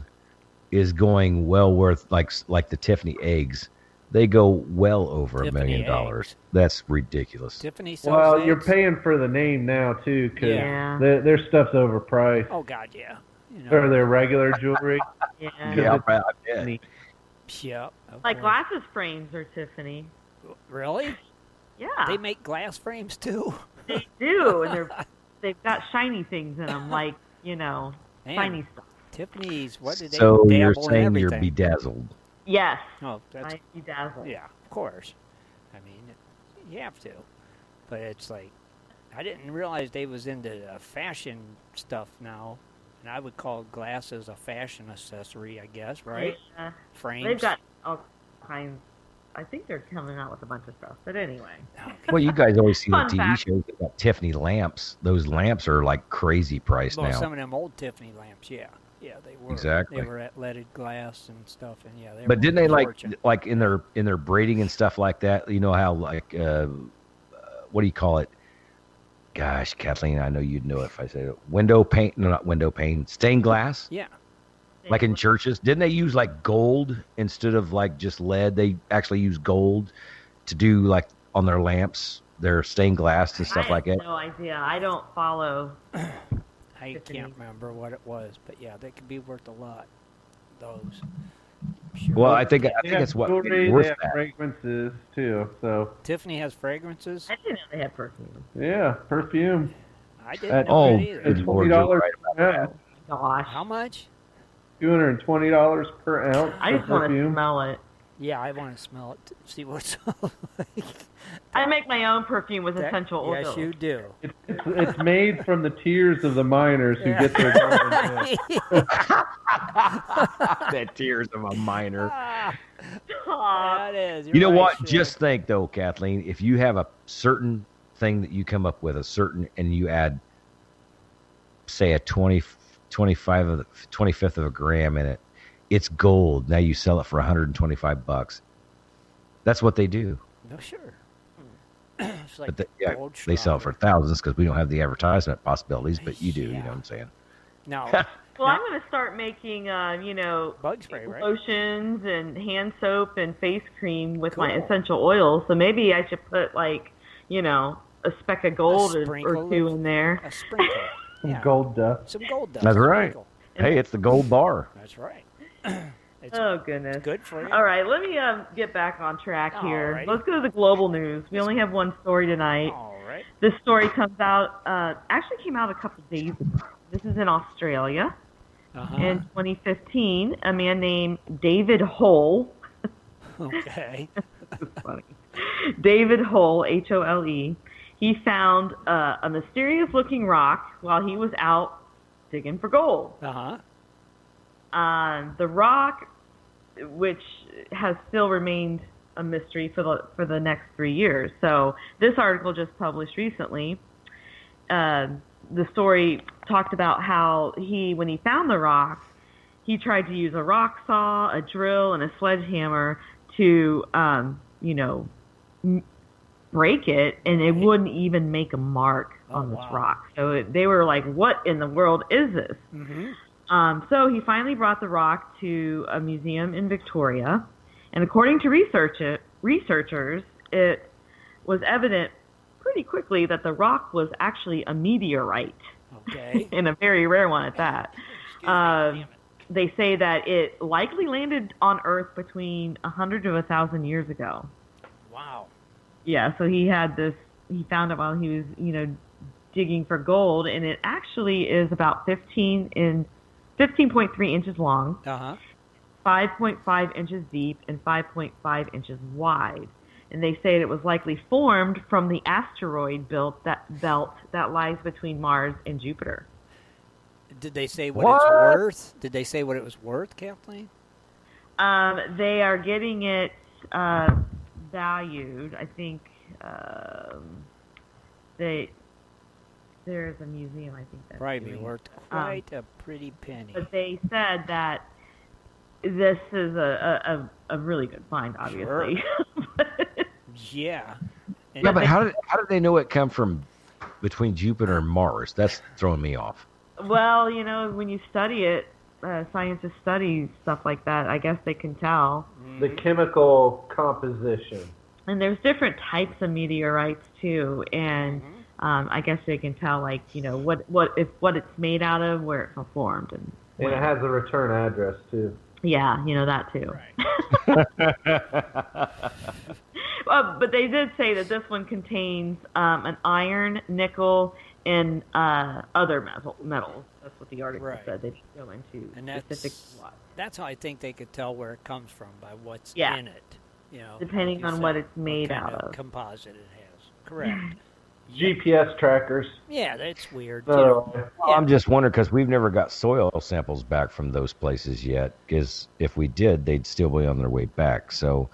is going well worth like the Tiffany eggs. They go well over $1 Tiffany million. eggs. That's ridiculous. Tiffany sells Well, eggs. you're paying for the name now too, because Yeah. their stuff's overpriced. Oh, God, yeah. Or their regular jewelry. Yeah. Yeah, I bet. Yep. of Like course. glasses frames are Tiffany. Really? Yeah. They make glass frames, too? They do, and they've got shiny things in them, like Man, shiny stuff. Tiffany's, what did they So dabble you're in saying you're everything? bedazzled. Yes. Oh, that's I bedazzle. yeah, of course. I mean, you have to, but it's like I didn't realize they was into fashion stuff now, and I would call glasses a fashion accessory, I guess, right? Yeah. Frames. They've got all kinds. I think they're coming out with a bunch of stuff. But anyway. Well, you guys always see the Fun TV fact. shows about Tiffany lamps. Those lamps are like crazy priced Well, now. some of them old Tiffany lamps, yeah, they were. Exactly. They were at leaded glass and stuff, and yeah, they But were didn't they fortune. like in their braiding and stuff like that? You know how like what do you call it? Gosh, Kathleen, I know you'd know it if I said it. Window paint, no, not window pane, stained glass. Yeah. Like in churches, didn't they use like gold instead of like just lead? They actually use gold to do like on their lamps, their stained glass and stuff like I that. have no idea. I don't follow. I Tiffany. can't remember what it was, but yeah, they could be worth a lot. Those. Sure. Well, I think They have it's what jewelry, worth they have that. fragrances too. So Tiffany has fragrances. I didn't know they had perfume. yeah, perfume. I didn't know Oh, that either. It's good Lord, you're $20 right about per that. ounce. Gosh. How much? $220 per ounce. I for just want to perfume. smell it. Yeah, I want to smell it. See what it smells like. I make my own perfume with essential oils. Yes, you do. It's made from the tears of the miners who get their gold. That tears of a minor. Aw. That is. You know You're what? right, Just think though, Kathleen, if you have a certain thing that you come up with, and you add, say, a 25th of a gram in it, it's gold. Now you sell it for $125. That's what they do. No, sure. It's like But gold they sell it for thousands because we don't have the advertisement possibilities, but you do. You know Yeah. what I'm saying? No, Well, I'm going to start making, bug spray, right? lotions and hand soap and face cream with my Cool. essential oils. So maybe I should put a speck of gold or sprinkle two of- in there. A sprinkle. Yeah. Gold dust. Some gold dust. That's a right. sprinkle. Hey, it's the gold bar. That's right. It's Oh goodness. good for you. All right, let me get back on track here. Alrighty. Let's go to the global news. We only have one story tonight. All right. This story comes out, actually came out a couple days ago. This is in Australia. Uh-huh. In 2015, a man named David Hull. Okay. This is funny. David Hole, Hole, he found a mysterious-looking rock while he was out digging for gold. Uh-huh. The rock, which has still remained a mystery for the next 3 years. So this article just published recently. The story talked about how when he found the rock, he tried to use a rock saw, a drill, and a sledgehammer to, break it, and it wouldn't even make a mark on this rock. So they were like, what in the world is this? Mm-hmm. So he finally brought the rock to a museum in Victoria, and according to researchers, it was evident pretty quickly that the rock was actually a meteorite. Okay. And a very rare one at that. They say that it likely landed on Earth between 100 to 1,000 years ago. Wow. Yeah, so he found it while he was, digging for gold, and it actually is about 15.3 inches long, 5.5 inches deep, and 5.5 inches wide. And they say it was likely formed from the asteroid belt that lies between Mars and Jupiter. Did they say what it's worth? Did they say what it was worth, Kathleen? They are getting it valued. I think there's a museum. I think that's probably be worth quite a pretty penny. But they said that this is a really good find, obviously. Sure. Yeah. Yeah, but how did they know it come from between Jupiter and Mars? That's throwing me off. Well, when you study it, scientists study stuff like that. I guess they can tell the chemical composition. And there's different types of meteorites too, and I guess they can tell, like, what it's made out of, where it formed, and it has a return address too. Yeah, that too. Right. But they did say that this one contains an iron, nickel, and other metals. That's what the article said. They didn't go into specific what. That's how I think they could tell where it comes from, by what's in it. Depending on what it's made out of. Composite it has. Correct. GPS trackers. Yeah, that's weird. I'm just wondering, because we've never got soil samples back from those places yet, because if we did, they'd still be on their way back. So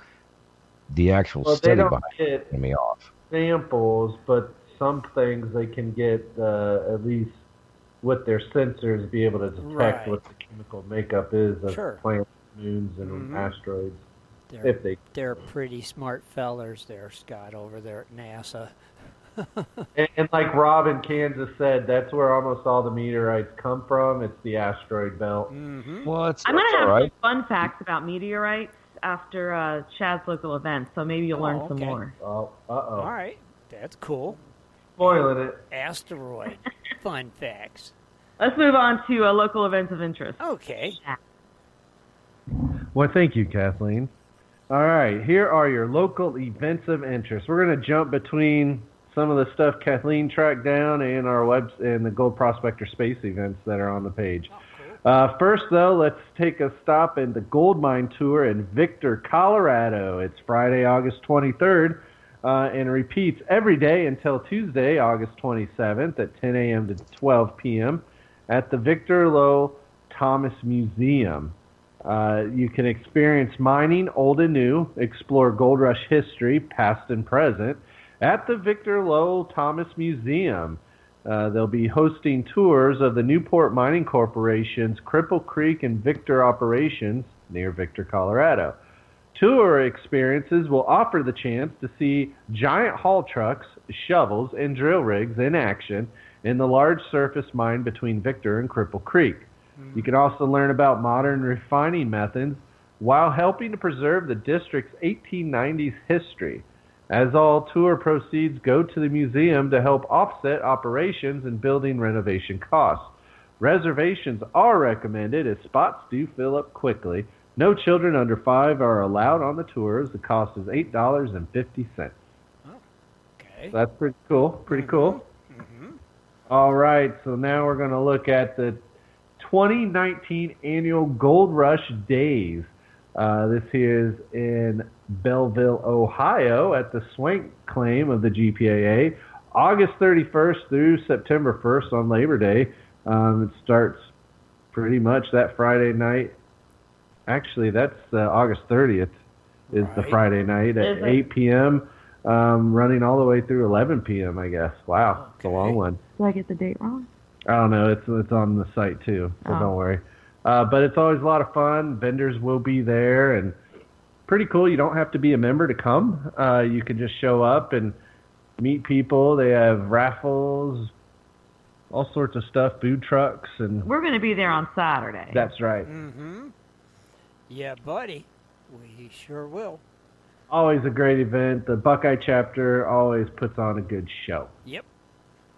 the actual study behind it threw me off. Samples, but some things they can get at least with their sensors be able to detect what the chemical makeup is of planets, moons, and asteroids. They're pretty smart fellers there, Scott, over there at NASA. and like Rob in Kansas said, that's where almost all the meteorites come from. It's the asteroid belt. Mm-hmm. Well, I'm going to have some fun facts about meteorites after Shad's local event, so maybe you'll learn some more. All right. That's cool. Spoiling it. Asteroid. Fun facts. Let's move on to local events of interest. Okay. Well, thank you, Kathleen. All right, here are your local events of interest. We're going to jump between some of the stuff Kathleen tracked down and our and the Gold Prospector Space events that are on the page. Oh, cool. First, though, let's take a stop in the Gold Mine Tour in Victor, Colorado. It's Friday, August 23rd, and it repeats every day until Tuesday, August 27th at 10 a.m. to 12 p.m. at the Victor Lowe Thomas Museum. You can experience mining, old and new, explore gold rush history, past and present, at the Victor Lowe Thomas Museum. They'll be hosting tours of the Newport Mining Corporation's Cripple Creek and Victor operations near Victor, Colorado. Tour experiences will offer the chance to see giant haul trucks, shovels, and drill rigs in action in the large surface mine between Victor and Cripple Creek. You can also learn about modern refining methods while helping to preserve the district's 1890s history. As all tour proceeds go to the museum to help offset operations and building renovation costs. Reservations are recommended as spots do fill up quickly. No children under 5 are allowed on the tours. The cost is $8.50. Oh, okay. So that's pretty cool. Pretty cool. Mm-hmm. All right, so now we're going to look at the 2019 annual Gold Rush Days. This here is in Belleville, Ohio, at the Swank Claim of the GPAA, August 31st through September 1st on Labor Day. It starts pretty much that Friday night. Actually, that's August 30th is the Friday night at 8 p.m., running all the way through 11 p.m., I guess. Wow, It's a long one. Did I get the date wrong? I don't know. It's on the site, too, so don't worry. But it's always a lot of fun. Vendors will be there, and pretty cool. You don't have to be a member to come. You can just show up and meet people. They have raffles, all sorts of stuff, food trucks. And we're going to be there on Saturday. That's right. Mm-hmm. Yeah, buddy. We sure will. Always a great event. The Buckeye chapter always puts on a good show. Yep.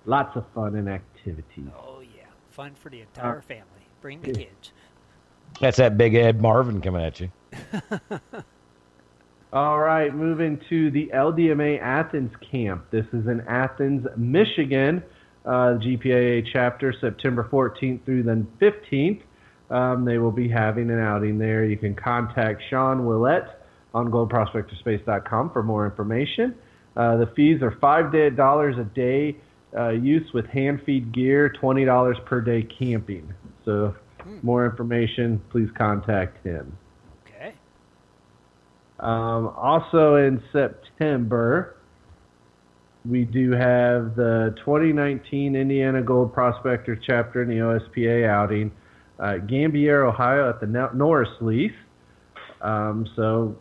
Lots of fun and activities. Oh, yeah. Fun for the entire family. Bring the kids. That's that big Ed Marvin coming at you. All right, moving to the LDMA Athens camp. This is in Athens, Michigan. GPAA chapter, September 14th through the 15th. They will be having an outing there. You can contact Sean Willett on goldprospectorspace.com for more information. The fees are $5 a day use with hand feed gear, $20 per day camping. So more information, please contact him. Okay. Also in September, we do have the 2019 Indiana Gold Prospector chapter in the OSPA outing. Gambier, Ohio at the Norris Lease. So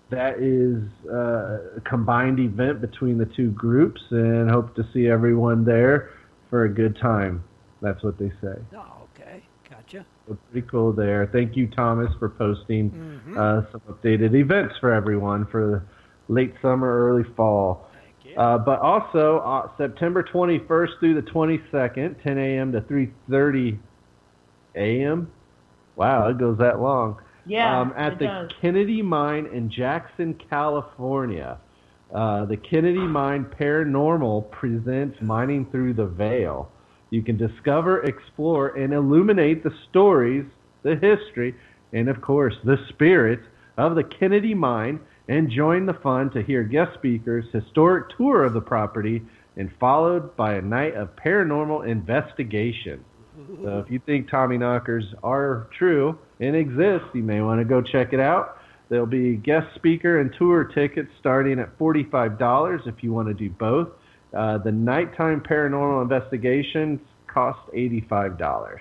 that is a combined event between the two groups, and hope to see everyone there for a good time. That's what they say. Oh, okay. Gotcha. So pretty cool there. Thank you, Thomas, for posting some updated events for everyone for the late summer, early fall. Thank you. But also, September 21st through the 22nd, 10 a.m. to 3:30 a.m. Wow, it goes that long. Yeah, at the Kennedy Mine in Jackson, California. The Kennedy Mine Paranormal presents Mining Through the Veil. You can discover, explore, and illuminate the stories, the history, and of course, the spirit of the Kennedy Mine, and join the fun to hear guest speakers, historic tour of the property, and followed by a night of paranormal investigation. So if you think Tommy knockers are true and exist, you may want to go check it out. There'll be guest speaker and tour tickets starting at $45 if you want to do both. The nighttime paranormal investigations cost $85. Okay.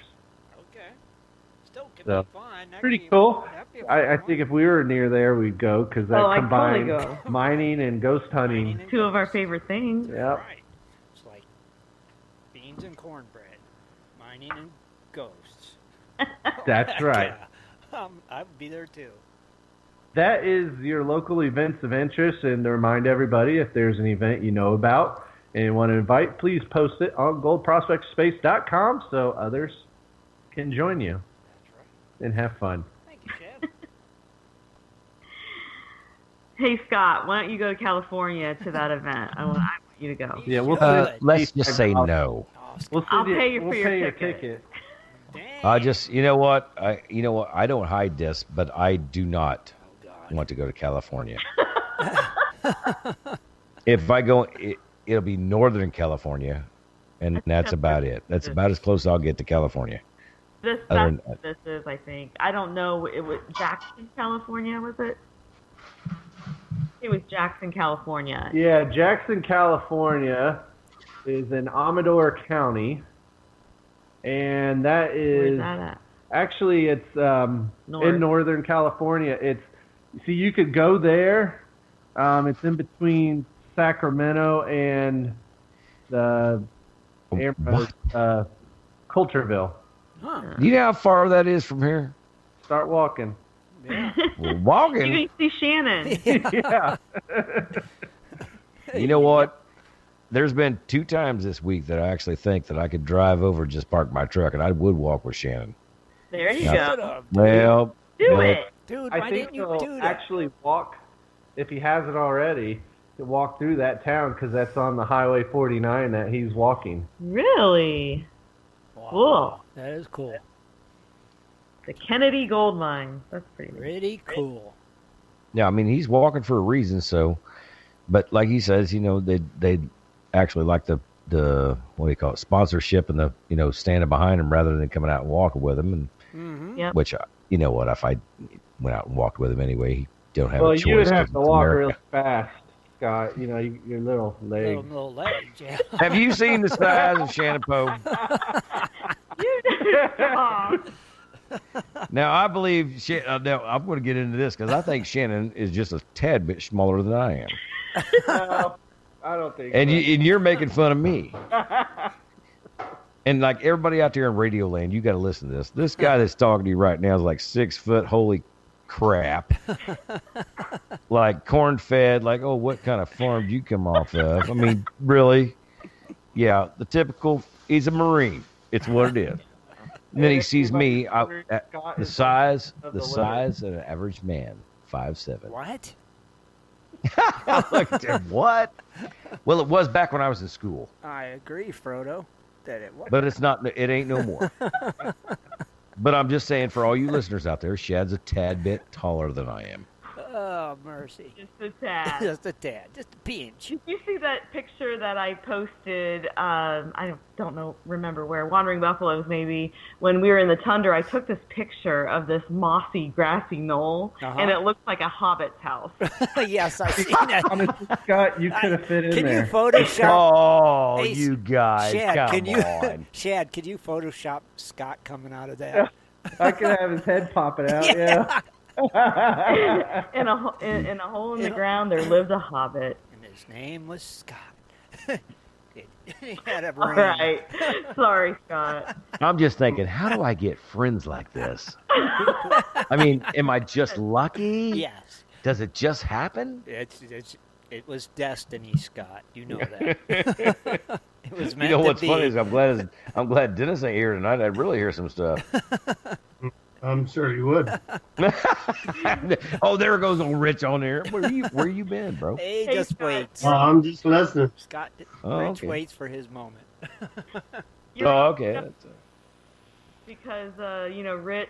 Still can be fun. Pretty cool. I think if we were near there, we'd go because that combines mining and ghost hunting. Two of our favorite things. Yep. Right. It's like beans and cornbread. Mining and ghosts. That's right. Yeah. I would be there too. That is your local events of interest, and to remind everybody, if there's an event you know about and want to invite, please post it on goldprospectorspace.com so others can join you. That's right. And have fun. Thank you, Shad. Hey, Scott, why don't you go to California to that event? I want you to go. Yeah, we'll let's just say no. I'll pay you for your ticket. I just, you know what? I don't hide this, but I do not want to go to California. If I go, it'll be Northern California, and that's about it. That's about as close as I'll get to California. This is, I think. I don't know. It was Jackson, California, was it? It was Jackson, California. Yeah, Jackson, California is in Amador County, and that is Where's that at? Actually it's in Northern California. You could go there. It's in between Sacramento and the Coulterville. Huh. Do you know how far that is from here? Start walking. Yeah. We're walking. You can see Shannon. Yeah. You know what? There's been 2 times this week that I actually think that I could drive over and just park my truck, and I would walk with Shannon. There you go. Well, Do it. Dude, I why think didn't you he'll do that? actually walk, if he hasn't already, to walk through that town because that's on the Highway 49 that he's walking. Really? Wow. Cool. That is cool. The Kennedy Gold Mine. That's pretty neat. Pretty cool. Yeah, I mean, he's walking for a reason. So, but like he says, they actually like the what do you call it, sponsorship and the standing behind him rather than coming out and walking with him. And Yep. which you know what, if I went out and walked with him anyway, he don't have a choice. Well, you would have 'cause to it's walk America. real fast, Scott. Your little legs. Little legs, yeah. Have you seen the size of Shannon Poe? Now, I believe, now I'm going to get into this because I think Shannon is just a tad bit smaller than I am. No, I don't think And, so. you're making fun of me. And like everybody out there in Radio Land, you got to listen to this. This guy that's talking to you right now is like 6 foot. Holy crap. Like corn-fed, like, oh, what kind of farm did you come off of? I mean, really? Yeah, the typical, he's a Marine. It's what it is. And then he sees me, the size of an average man, 5'7". What? Look at him. What? Well, it was back when I was in school, I agree, Frodo, that it was. but it's not. It ain't no more. But I'm just saying, for all you listeners out there, Shad's a tad bit taller than I am. Oh, mercy. Just a tad. Just a tad. Just a pinch. Did you see that picture that I posted? I don't remember where. Wandering Buffaloes, maybe. When we were in the tundra, I took this picture of this mossy, grassy knoll, and it looked like a hobbit's house. Yes, I've seen that. Honestly, Scott, you could have fit in Can there. you Photoshop? Oh, Hey, you guys, Shad, come can you, on. Shad, could you Photoshop Scott coming out of that? I could have his head popping out. Yeah. In a hole in the ground, there lived a hobbit. And his name was Scott. He had a All ring. right. Sorry, Scott. I'm just thinking, how do I get friends like this? I mean, am I just lucky? Yes. Does it just happen? It was destiny, Scott. You know that. It was meant You know to what's be. funny is I'm glad Dennis ain't here tonight. I'd really hear some stuff. I'm sure you would. Oh, there goes old Rich on there. Where you been, bro? He Hey, just Scott. waits. Well, I'm just listening. Scott, Oh, Rich okay. waits for his moment. Oh, okay. Because, Rich,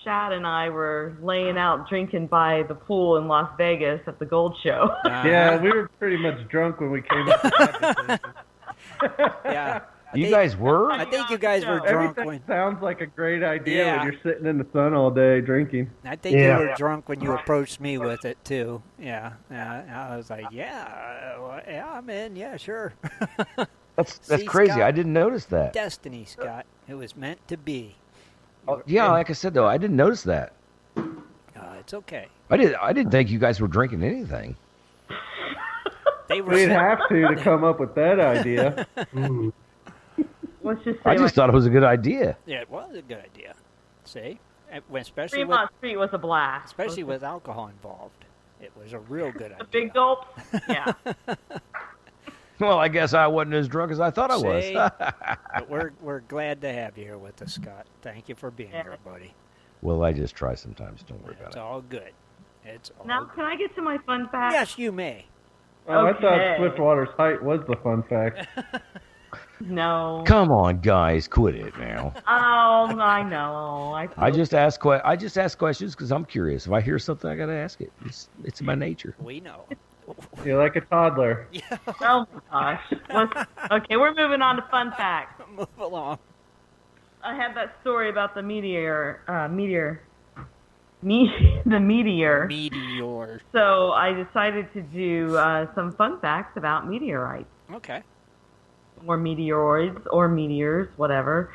Shad, and I were laying out drinking by the pool in Las Vegas at the Gold Show. Yeah, we were pretty much drunk when we came up with that decision. Yeah. You guys were? I think you guys were drunk Everything when. sounds like a great idea Yeah. when you're sitting in the sun all day drinking. I think Yeah. you were drunk when you approached me with it too. Yeah. I was like, yeah, I'm in. Yeah, sure. That's See, crazy. Scott? I didn't notice that. Destiny, Scott. It was meant to be. Oh, yeah, like I said though, I didn't notice that. It's okay. I didn't think you guys were drinking anything. They were. We'd have to come up with that idea. Mm. Let's just say I just thought it was a good idea. Yeah, it was a good idea. See, especially Fremont Street was a blast. especially with alcohol involved, it was a real good idea. a big gulp. Yeah. Well, I guess I wasn't as drunk as I thought I See? was. But we're glad to have you here with us, Scott. Thank you for being here, buddy. Well, I just try sometimes. Don't worry It's about all good. It's all Now, good. can I get to my fun fact? Yes, you may. Oh, I thought Okay. Swiftwater's height was the fun fact. No. it. Come on, guys, quit it now. Oh, I know. I just ask questions because I'm curious. If I hear something, I got to ask it. It's in my nature. We know. You're like a toddler. Oh my gosh. Okay, we're moving on to fun facts. Move along. I had that story about the the meteor. Meteor. So I decided to do some fun facts about meteorites, Okay. or meteoroids, or meteors, whatever.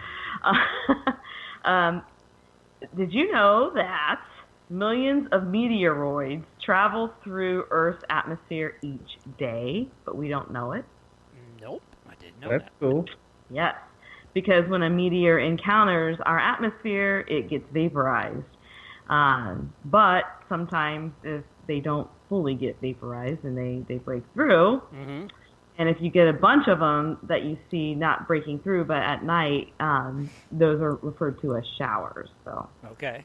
Did you know that millions of meteoroids travel through Earth's atmosphere each day, but we don't know it? Nope. I didn't know That's that. cool. Yes, because when a meteor encounters our atmosphere, it gets vaporized. But sometimes if they don't fully get vaporized and they break through, Mm-hmm. and if you get a bunch of them that you see not breaking through, but at night, those are referred to as showers. So, Okay.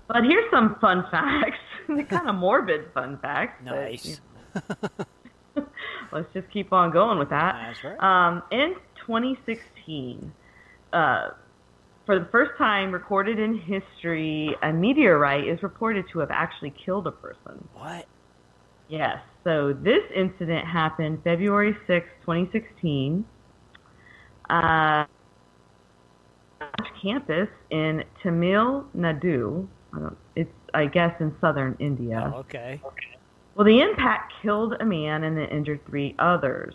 but here's some fun facts, kind of morbid fun facts. but, Nice. let's just keep on going with that. That's right. In 2016, For the first time recorded in history, a meteorite is reported to have actually killed a person. What? Yes. So this incident happened February 6, 2016. Campus in Tamil Nadu. It's, I guess, in southern India. Oh, okay. Well, the impact killed a man and then injured 3 others.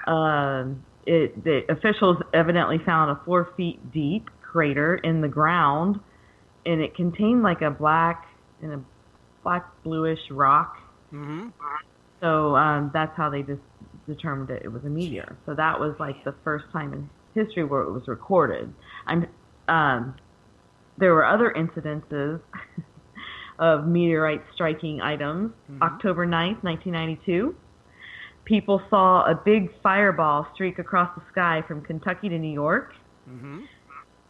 The officials evidently found a 4 feet deep crater in the ground, and it contained like a black bluish rock. Mm-hmm. So that's how they just determined it was a meteor. So that was like the first time in history where it was recorded. There were other incidences of meteorite striking items. Mm-hmm. October 9th, 1992. People saw a big fireball streak across the sky from Kentucky to New York. Mm-hmm.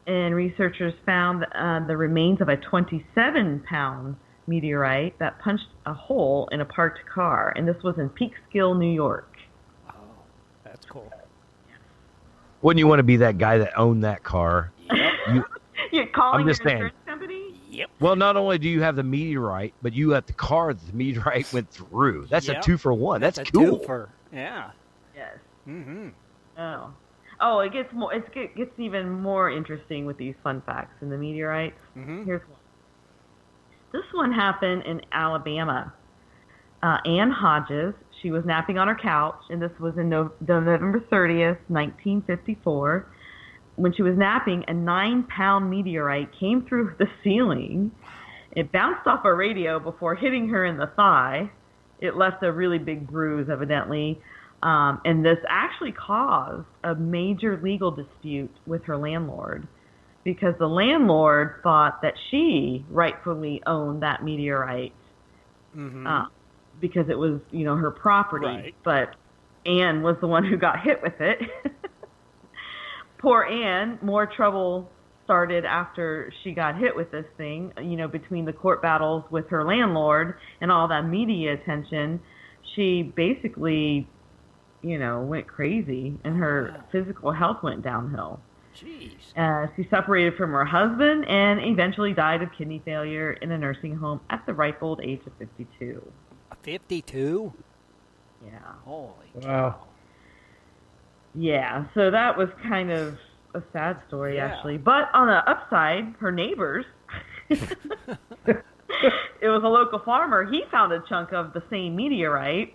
And researchers found the remains of a 27-pound meteorite that punched a hole in a parked car. And this was in Peekskill, New York. Oh, that's cool. Wouldn't you want to be that guy that owned that car? Yep. You're calling I'm just an saying. insurance company? Yep. Well, not only do you have the meteorite, but you have the car that the meteorite went through. That's a 2-for-1. That's a cool. Twofer. Yeah. Yes. Mm-hmm. Oh, it gets more. It gets even more interesting with these fun facts in the meteorites. Mm-hmm. Here's one. This one happened in Alabama. Ann Hodges, she was napping on her couch, and this was in November 30th, 1954. When she was napping, a 9-pound meteorite came through the ceiling. It bounced off a radio before hitting her in the thigh. It left a really big bruise, evidently. And this actually caused a major legal dispute with her landlord, because the landlord thought that she rightfully owned that meteorite. Mm-hmm. Because it was, her property. Right. But Anne was the one who got hit with it. Poor Anne, more trouble started after she got hit with this thing, between the court battles with her landlord and all that media attention. She basically, went crazy, and her physical health went downhill. Jeez. She separated from her husband and eventually died of kidney failure in a nursing home at the ripe old age of 52. 52? Yeah. Holy Wow. cow. Yeah, so that was kind of a sad story, Yeah. actually. But on the upside, her neighbors, it was a local farmer. He found a chunk of the same meteorite,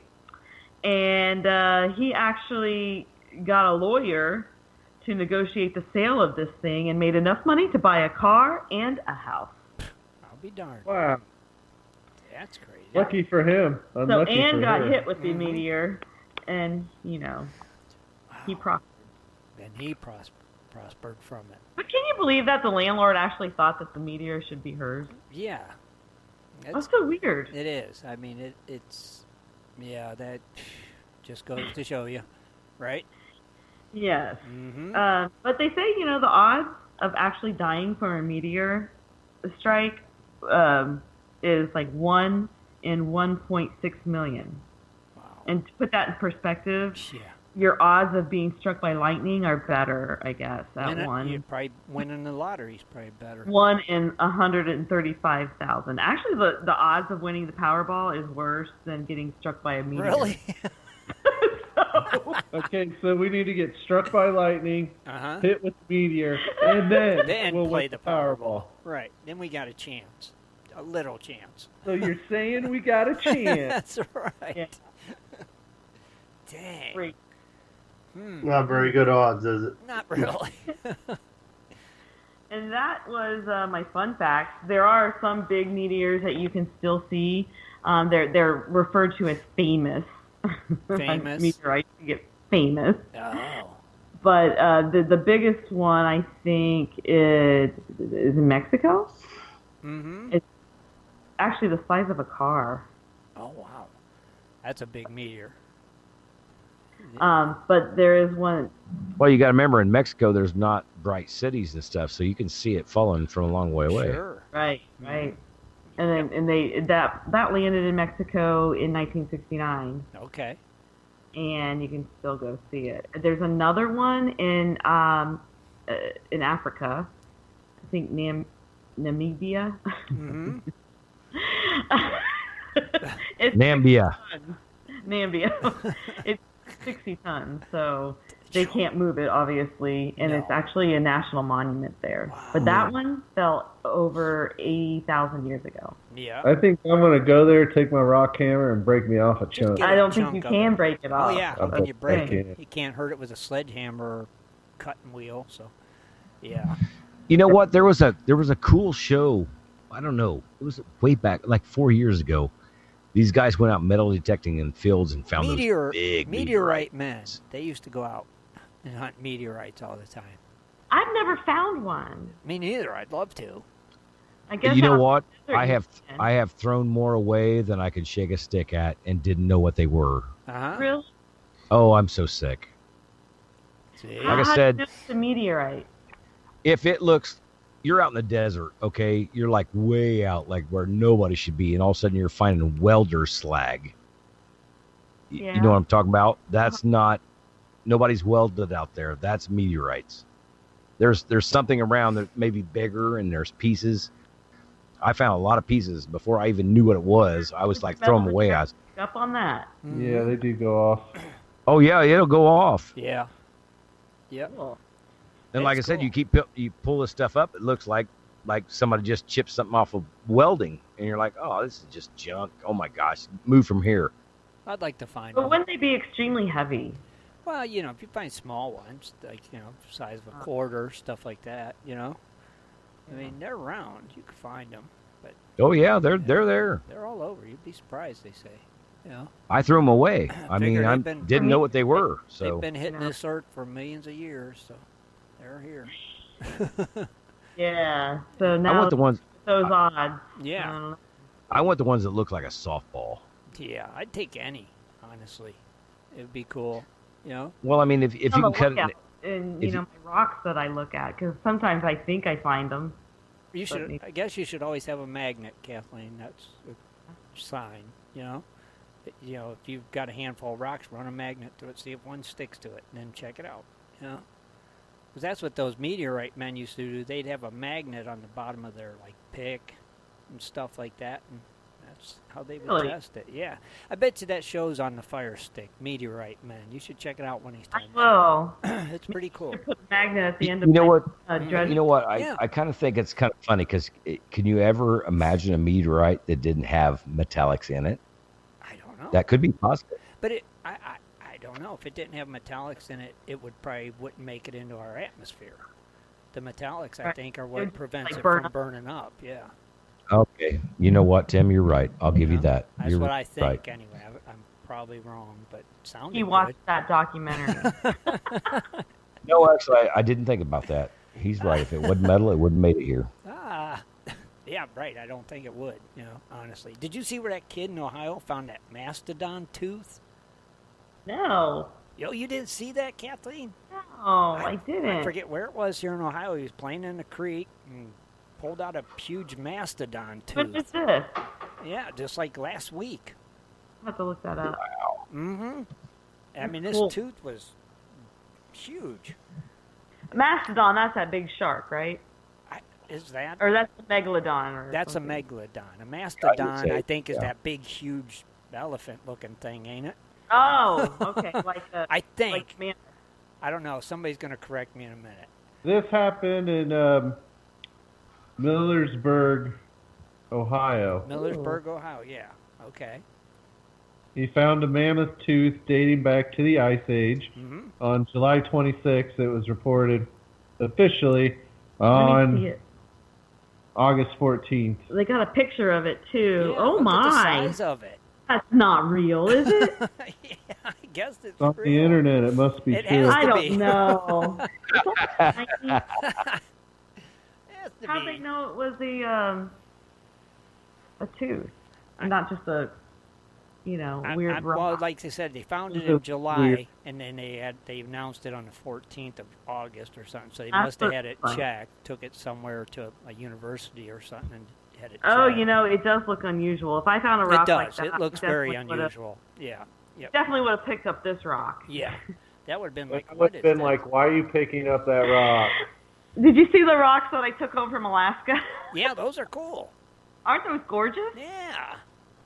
and he actually got a lawyer to negotiate the sale of this thing and made enough money to buy a car and a house. I'll be darned. Wow. That's crazy. Lucky for him. So Unlucky Anne for got her. hit with the meteor, and, he prospered. And he prospered from it. But can you believe that the landlord actually thought that the meteor should be hers? Yeah. That's so weird. It is. I mean, it's... Yeah, that just goes to show you, right? Yes. Mm-hmm. But they say, the odds of actually dying from a meteor strike is like 1 in 1.6 million. Wow. And to put that in perspective, Yeah. your odds of being struck by lightning are better, I guess, at You probably winning the lottery is probably better. 1 in 135,000. Actually, the odds of winning the Powerball is worse than getting struck by a meteor. Really? Okay, so we need to get struck by lightning, Uh-huh. hit with the meteor, and then we'll play win the Powerball. Right. Then we got a chance. A little chance. So you're saying we got a chance? That's right. Yeah. Dang. Great. Not very good odds, is it? Not really. And that was my fun fact. There are some big meteors that you can still see. They're referred to as famous. Famous? Meteorites get famous. Oh. But the biggest one, I think, is in Mexico. Mm-hmm. It's actually the size of a car. Oh, wow. That's a big meteor. But there is one. Well, you got to remember, in Mexico, there's not bright cities and stuff, so you can see it falling from a long way away. Sure. Right. And then that landed in Mexico in 1969. Okay. And you can still go see it. There's another one in Africa, think Namibia. Mm-hmm. It's Nambia. Nambia. It's 60 tons, so they can't move it, obviously, and No. it's actually a national monument there. Wow. But that one fell over 80,000 years ago. Yeah. I think I'm gonna go there, take my rock hammer, and break me off a Just chunk. get I don't chunk think you of can it. break it Oh, off. yeah. I When you bet break I it, can. you can't hurt it with a sledgehammer or cutting wheel. So, yeah. You know what? There was a cool show. I don't know. It was way back, like 4 years ago. These guys went out metal detecting in fields and found those big meteorite men. They used to go out and hunt meteorites all the time. I've never found one. Me neither. I'd love to. I guess You know out what? there I you have can. I have thrown more away than I could shake a stick at, and didn't know what they were. Uh-huh. Really? Oh, I'm so sick. See? Like I How do you said- know it's a meteorite? If it looks, you're out in the desert, okay? You're like way out, like where nobody should be, and all of a sudden you're finding welder slag. Yeah. You know what I'm talking about? That's not, nobody's welded out there. That's meteorites. There's something around that may be bigger, and there's pieces. I found a lot of pieces before I even knew what it was. I was like, throw them away. I was, Up on that. Yeah, they do go off. oh yeah, it'll go off. Yeah. Yep. Cool. And like I That's said, cool. you pull this stuff up, it looks like somebody just chipped something off of welding, and you're like, oh, this is just junk. Oh my gosh, move from here. I'd like to find But one. wouldn't they be extremely heavy? Well, you know, if you find small ones, like, you know, size of a quarter, stuff like that, you know. I mean, they're around. You can find them. But Oh yeah, they're there. they're all over. You'd be surprised, they say. You know, I threw them away. I Figure mean, I they've been- didn't know what they were. So they've been hitting Yeah. this earth for millions of years, so they're here. Yeah. So I now want the ones. those odds. Yeah. I don't know. I want the ones that look like a softball. Yeah, I'd take any, honestly. It'd be cool, you know. Well, I mean, if you I'm can a cut lookout it, and if my rocks that I look at, because sometimes I think I find them. You should. me- I guess you should always have a magnet, Kathleen. That's a sign, you know. You know, if you've got a handful of rocks, run a magnet to it, see if one sticks to it, and then check it out. You know, because that's what those meteorite men used to do. They'd have a magnet on the bottom of their pick and stuff like that, and that's how they would Really? test it. Yeah, I bet you that show's on the Fire Stick. Meteorite Men. You should check it out one of these I times. will. It's pretty cool. Put a magnet at the end of you know my, what? dredge. You know what? Yeah. I kind of think it's kind of funny because can you ever imagine a meteorite that didn't have metallics in it? I don't know. That could be possible. But I don't know. If it didn't have metallics in it, it would probably wouldn't make it into our atmosphere. The metallics, I Right. think, are It what would, prevents like, it burn from up. burning up. Yeah. Okay. You know what, Tim? You're right. I'll give you know? that. That's You're what I think, right. anyway. I'm probably wrong, but it sounded He good. watched that documentary. No, actually, I didn't think about that. He's right. If it wasn't metal, it wouldn't made it here. Ah, yeah, right. I don't think it would, honestly. Did you see where that kid in Ohio found that mastodon tooth? No. Yo, you didn't see that, Kathleen? No, I didn't. I forget where it was here in Ohio. He was playing in the creek and pulled out a huge mastodon When was tooth. this? Yeah, just like last week. I'll have to look that up. Mm-hmm. I mean, this cool. tooth was huge. Mastodon, that's that big shark, right? Is that? Or that's a megalodon. Or That's a something. megalodon. A mastodon, say, I think, is yeah. that big, huge elephant-looking thing, ain't it? Oh, okay. Like a, I think. like man. I don't know. Somebody's going to correct me in a minute. This happened in Millersburg, Ohio. Millersburg, Ohio. Yeah. Okay. He found a mammoth tooth dating back to the Ice Age. Mm-hmm. On July 26th, it was reported officially Let me see on it. August 14th. They got a picture of it too. Yeah, Oh look at the my! size of it. That's not real, is it? Yeah, I guess it's It's on real. the internet. It must be It true. has I to don't be. know. It has to How'd be. they know it was a tooth, and not just a, weird rock? Well, like they said, they found it It's in weird. July, and then they announced it on the 14th of August or something. So they That's must have had it fun. checked, took it somewhere to a university or something, and had it Oh, checked. it does look unusual. If I found a It rock does. like that, It looks I very definitely would've- unusual. Yeah. Yep. Definitely would have picked up this rock. Yeah. That would have been It like, would what have is been that? like, why are you picking up that rock? Did you see the rocks that I took home from Alaska? Yeah, those are cool. Aren't those gorgeous? Yeah.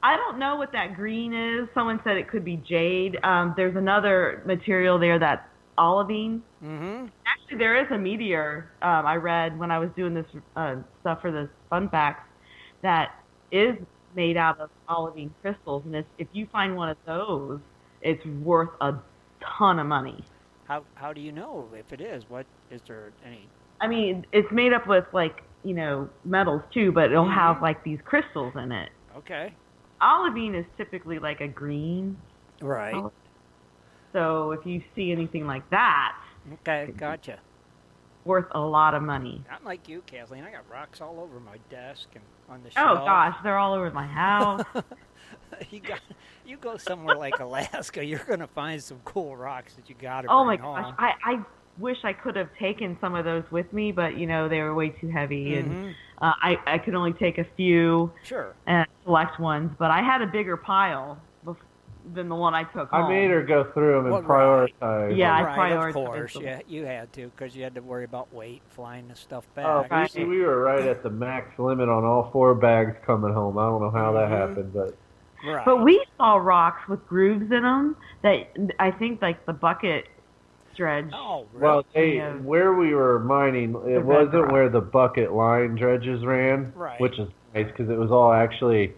I don't know what that green is. Someone said it could be jade. There's another material there that's olivine. Mm-hmm. Actually, there is a meteor I read when I was doing this stuff for the fun facts that is made out of olivine crystals, and if you find one of those, it's worth a ton of money. How do you know if it is? What is there any? I mean, it's made up with metals too, but it'll have like these crystals in it. Okay. Olivine is typically like a green. Right. Color. So if you see anything like that, Okay, gotcha. worth a lot of money. Not like you, Kathleen. I got rocks all over my desk and on the shelf. Oh gosh, they're all over my house. You go somewhere like Alaska, you're gonna find some cool rocks that you gotta Oh my bring home. gosh, I wish I could have taken some of those with me, but they were way too heavy, and I could only take a few. Sure. And select ones, but I had a bigger pile than the one I took home. I made her go through them and prioritize. Yeah, I right, prioritized of course. them. Yeah, you had to because you had to worry about weight, flying the stuff Oh, back. we were right at the max limit on all 4 bags coming home. I don't know how that happened, but Right. But we saw rocks with grooves in them that I think like the bucket dredge. Oh, really? well, where we were mining, it wasn't where the bucket line dredges ran, Right. which is nice because it was all actually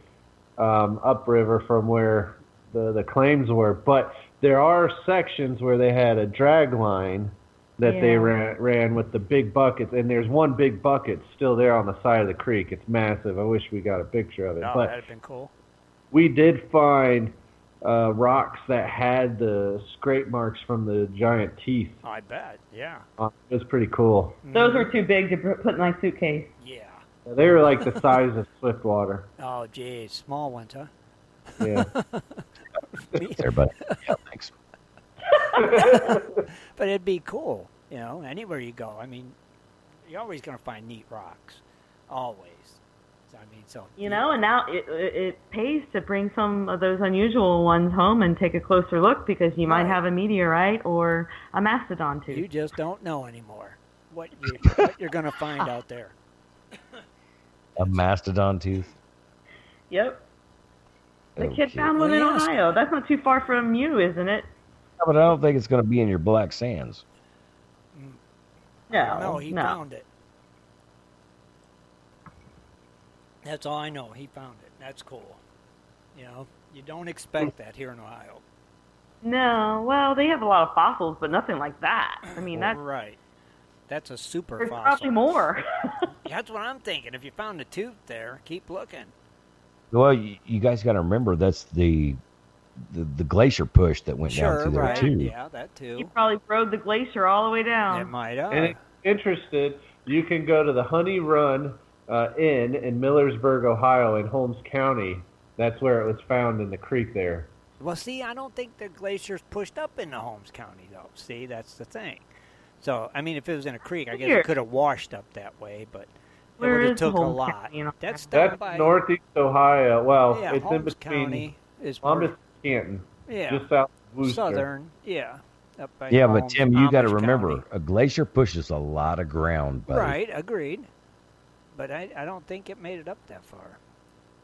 upriver from where the claims were. But there are sections where they had a drag line that they ran with the big buckets, and there's one big bucket still there on the side of the creek. It's massive. I wish we got a picture of it. Oh, but that'd have been cool. we did find rocks that had the scrape marks from the giant teeth. I bet, yeah. It was pretty cool. Those were too big to put in my suitcase. Yeah. They were like the size of Swiftwater. Oh, geez. Small ones, huh? Yeah. There, buddy. Yeah, thanks. But it'd be cool, anywhere you go. I mean, you're always going to find neat rocks. Always. And now it pays to bring some of those unusual ones home and take a closer look because you might have a meteorite or a mastodon tooth. You just don't know anymore what you're going to find out there. A mastodon tooth. Yep. The Oh, kid shit. found one in Ohio. That's not too far from you, isn't it? Yeah, but I don't think it's going to be in your black sands. No, he found it. That's all I know. He found it. That's cool. You don't expect that here in Ohio. No, well, they have a lot of fossils, but nothing like that. I mean, that's right. That's a super there's fossil. probably more. That's what I'm thinking. If you found a tooth there, keep looking. Well, you guys got to remember that's the glacier push that went down through there right. too. Yeah, that too. You probably rode the glacier all the way down. It might have. And if you're interested, you can go to the Honey Run Inn in Millersburg, Ohio, in Holmes County. That's where it was found in the creek there. Well, see, I don't think the glacier's pushed up into Holmes County, though. See, that's the thing. So, I mean, if it was in a creek, I guess it could have washed up that way, but it would have took a lot. That's by northeast Ohio. Well, yeah, it's Holmes in between County is Columbus and Canton. Yeah. Just south of Worcester. southern, yeah. Up by Yeah, but Holmes, Tim, you got to Amish remember, County. a glacier pushes a lot of ground, buddy. Right, agreed. But I don't think it made it up that far.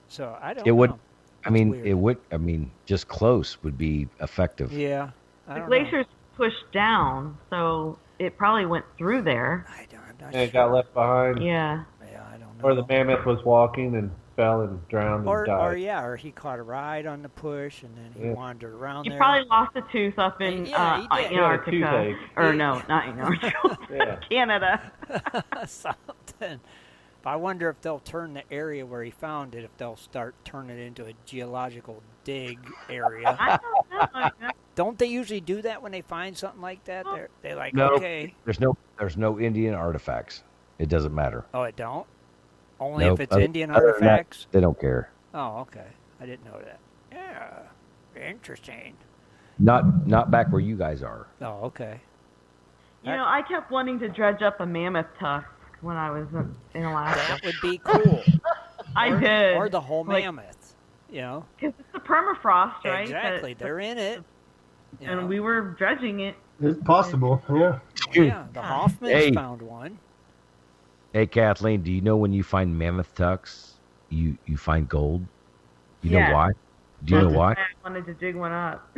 So I don't It would. know. I mean, weird. it would. I mean, just close would be effective. Yeah. The glacier's pushed down, so it probably went through there. I'm not And sure. it got left behind. Yeah. Yeah, I don't know. Or the mammoth was walking and fell and drowned and died. Or he caught a ride on the push and then he wandered around You there. probably lost a tooth up in he did. Antarctica. toothache. Or no, not Antarctica. Yeah. Canada. Something. But I wonder if they'll turn the area where he found it, if they'll start turning it into a geological dig area. I don't know. Don't they usually do that when they find something like that? They're like, No, okay. there's no Indian artifacts. It doesn't matter. Oh, it don't? Only Nope. if it's Indian Other than that, artifacts? they don't care. Oh, okay. I didn't know that. Yeah. Interesting. Not back where you guys are. Oh, okay. I kept wanting to dredge up a mammoth tusk when I was in Alaska. That would be cool. I did. Or the whole mammoth, Because it's the permafrost, right? Exactly. They're in it. And we were dredging it. It's possible, yeah. Yeah, the Hoffmans found one. Hey, Kathleen, do you know when you find mammoth tucks, you find gold? You know why? Do you know why? I wanted to dig one up.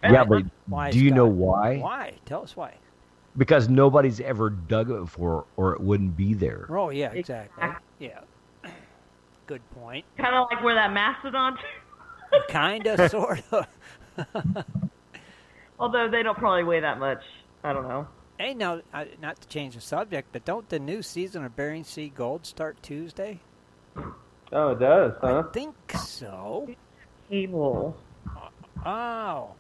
Yeah, but Why, do you know Scott? why? Why? Tell us why. Because nobody's ever dug it before, or it wouldn't be there. Oh, yeah, exactly. Yeah. Good point. Kind of like where that mastodon. Kind of, sort of. Although they don't probably weigh that much. I don't know. Hey, now, not to change the subject, but don't the new season of Bering Sea Gold start Tuesday? Oh, it does, huh? I think so. Cable. Oh.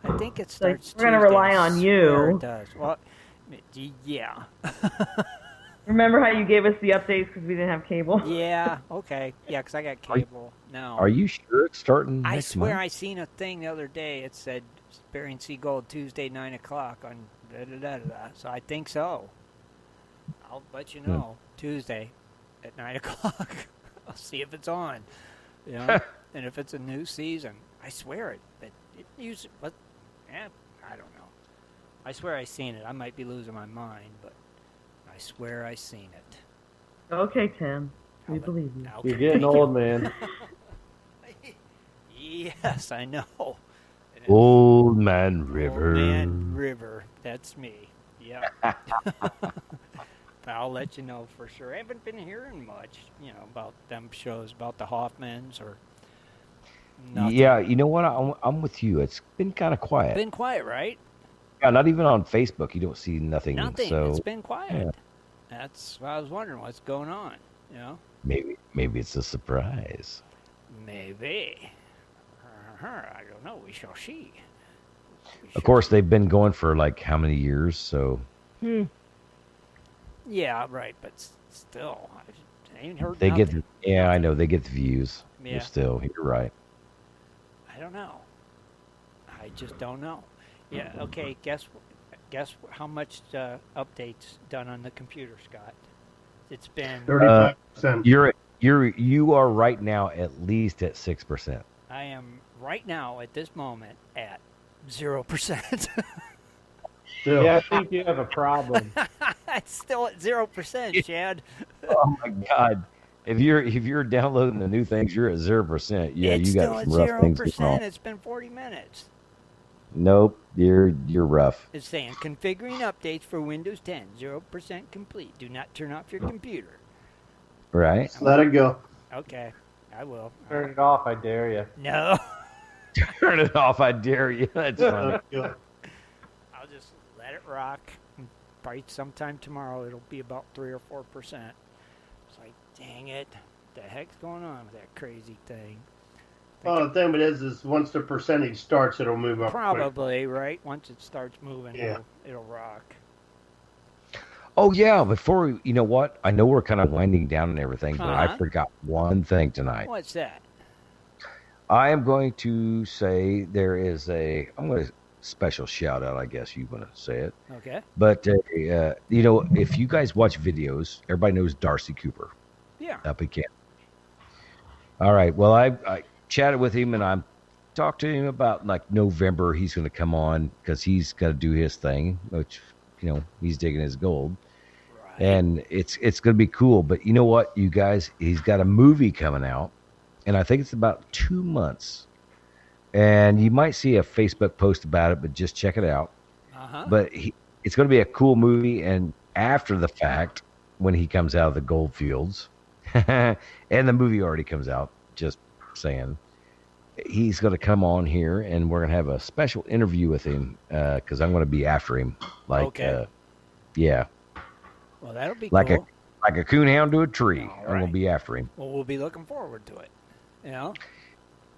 I think it Like, starts we're gonna rely Tuesday. I on swear you. It does. Well, yeah. Remember how you gave us the updates because we didn't have cable? Yeah, okay. Yeah, because I got cable. No. Are you sure it's starting I next swear month? I seen a thing the other day. It said Bering Sea Gold Tuesday 9 o'clock on da-da-da-da-da. So I think so. I'll let you know Tuesday at 9 o'clock. I'll see if it's on. You know, and if it's a new season, I swear it. But it usually, but I don't know. I swear I seen it. I might be losing my mind, but I swear I seen it. Okay, Tim. We believe you. Okay. You're getting old, man. Yes, I know. Old Man River. Old Man River. That's me. Yeah. I'll let you know for sure. I haven't been hearing much, about them shows, about the Hoffmans or nothing. Yeah, you know what? I'm with you. It's been kind of quiet. Been quiet, right? Yeah, not even on Facebook. You don't see nothing. Nothing. So It's been quiet. yeah. That's what I was wondering. What's going on? maybe it's a surprise. Maybe. I don't know. We shall see. Of course, they've been going for like how many years? So Yeah, right. But still, I ain't heard they nothing. I know they get the views. Yeah. But still, you're right. I don't know. I just don't know. Yeah. Okay. Guess how much updates done on the computer, Scott? It's been 35%. You are right now at least at 6%. I am right now at this moment at 0%. Still. Yeah, I think you have a problem. It's still at 0%, Shad. Oh my God! If you're downloading the new things, you're at 0%. Yeah, It's you still got at some rough things going 0%. on. It's been 40 minutes. Nope, you're rough. It's saying configuring updates for Windows 10, 0% complete. Do not turn off your computer. Right? Let it go. Okay, I will. Turn it off, I dare you. No. Turn it off, I dare you. That's funny. I'll just let it rock. Probably sometime tomorrow it'll be about 3 or 4%. It's like, dang it. What the heck's going on with that crazy thing? Well, the thing of it is once the percentage starts, it'll move up quick. Probably, right? Once it starts moving, Yeah. it'll rock. Oh yeah, you know what? I know we're kind of winding down and everything, but I forgot one thing tonight. What's that? I am going to say there is I'm going to special shout out, I guess you want to say it. Okay. But, if you guys watch videos, everybody knows Darcy Cooper. Yeah. Up in Canada. All right. Well, I chatted with him and I talked to him about like November. He's going to come on because he's got to do his thing, which, he's digging his gold. Right. And it's going to be cool. But you know what, you guys, he's got a movie coming out. And I think it's about 2 months. And you might see a Facebook post about it, but just check it out. Uh-huh. But it's going to be a cool movie. And after the fact, when he comes out of the gold fields, and the movie already comes out, just saying, he's going to come on here and we're going to have a special interview with him because I'm going to be after him. Like, okay. Yeah. Well, that'll be like cool. like a coonhound to a tree. All I'm going right. to be after him. Well, we'll be looking forward to it.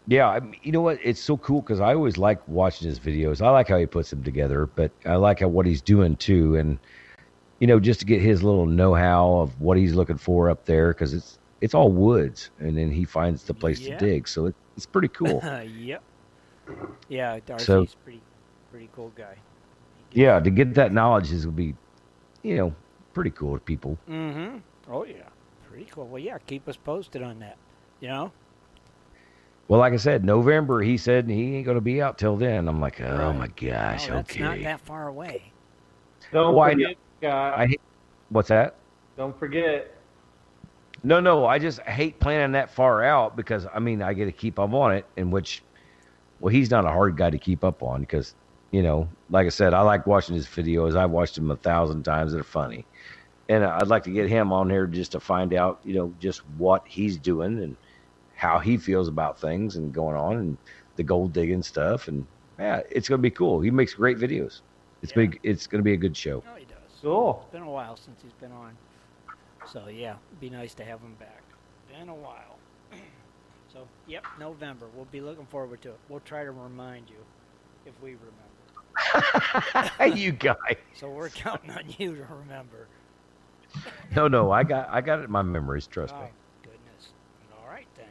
Yeah, you know what? It's so cool because I always like watching his videos. I like how he puts them together, but I like what he's doing too. And, just to get his little know-how of what he's looking for up there because it's all woods. And then he finds the place to dig. So it's pretty cool. Yep. Yeah, Darcy's So- pretty cool guy. Yeah, to get that knowledge is going to be, pretty cool to people. Mm-hmm. Oh, yeah. Pretty cool. Well, yeah, keep us posted on that. Well, like I said, November, he said he ain't going to be out till then. I'm like, oh, Right. my gosh, That's okay. not that far away. Don't Why forget, Scott. What's that? Don't forget. No, I just hate planning that far out because, I mean, I get to keep up on it, he's not a hard guy to keep up on because, like I said, I like watching his videos. I've watched them 1,000 times. They're funny. And I'd like to get him on here just to find out, just what he's doing and how he feels about things and going on and the gold digging stuff. And, yeah, it's going to be cool. He makes great videos. It's going to be a good show. Oh, he does. Cool. It's been a while since he's been on. So, yeah, it'd be nice to have him back. Been a while. So, yep, November. We'll be looking forward to it. We'll try to remind you if we remember. You guys. So we're counting on you to remember. No, I got it in my memories, trust me. Goodness. All right, then.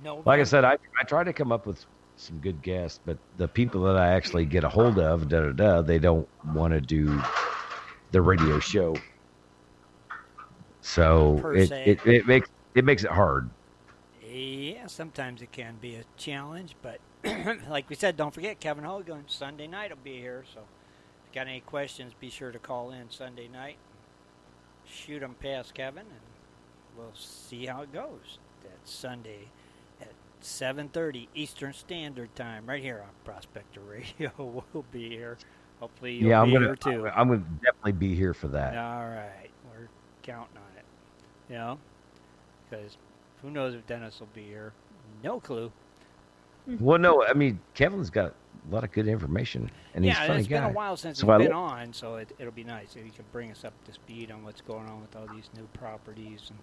November. Like I said, I try to come up with some good guests, but the people that I actually get a hold of, they don't want to do the radio show. So it makes it hard. Yeah, sometimes it can be a challenge, but like we said, don't forget Kevin Hogan Sunday night will be here. So if you got any questions, be sure to call in Sunday night. Shoot them past Kevin, and we'll see how it goes. That's Sunday at 7:30 Eastern Standard Time, right here on Prospector Radio. We'll be here. Hopefully you'll be here too. I'm gonna definitely be here for that. All right, we're counting on it. Because who knows if Dennis will be here? No clue. Well, no, I mean Kevin's got a lot of good information, and he's a funny guy. It's been a while since he's been on, so it'll be nice if he can bring us up to speed on what's going on with all these new properties and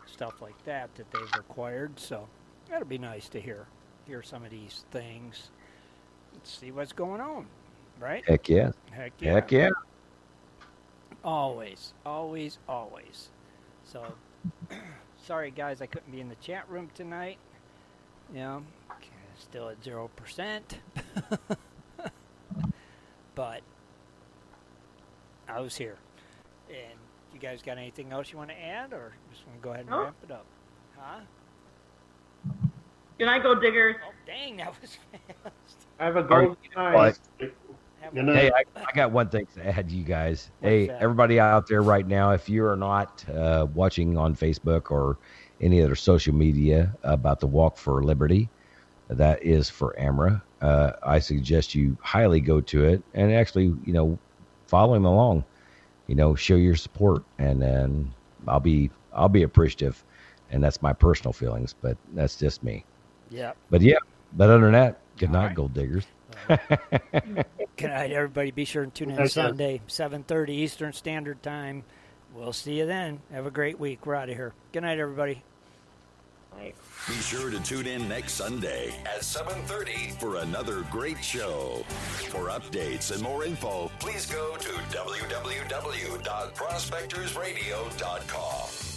stuff like that they've acquired. So that'll be nice to hear some of these things. Let's see what's going on, right? Heck yeah. Always. So, sorry guys, I couldn't be in the chat room tonight. Still at 0%. But I was here. And you guys got anything else you want to add, or just want to go ahead and wrap it up? Huh? Good night, Gold Diggers. Oh, dang, that was fast. I have a gold night. Hey, I got one thing to add to you guys. What's that? Everybody out there right now, if you are not watching on Facebook or any other social media about the Walk for Liberty, that is for AMRA, I suggest you highly go to it and actually, follow him along. Show your support, and then I'll be appreciative, and that's my personal feelings, but that's just me. Yeah. But other than that, good night, right. Gold Diggers. Good night, everybody. Be sure to tune in Sunday, 7:30 Eastern Standard Time. We'll see you then. Have a great week. We're out of here. Good night, everybody. Be sure to tune in next Sunday at 7:30 for another great show. For updates and more info, please go to www.prospectorsradio.com.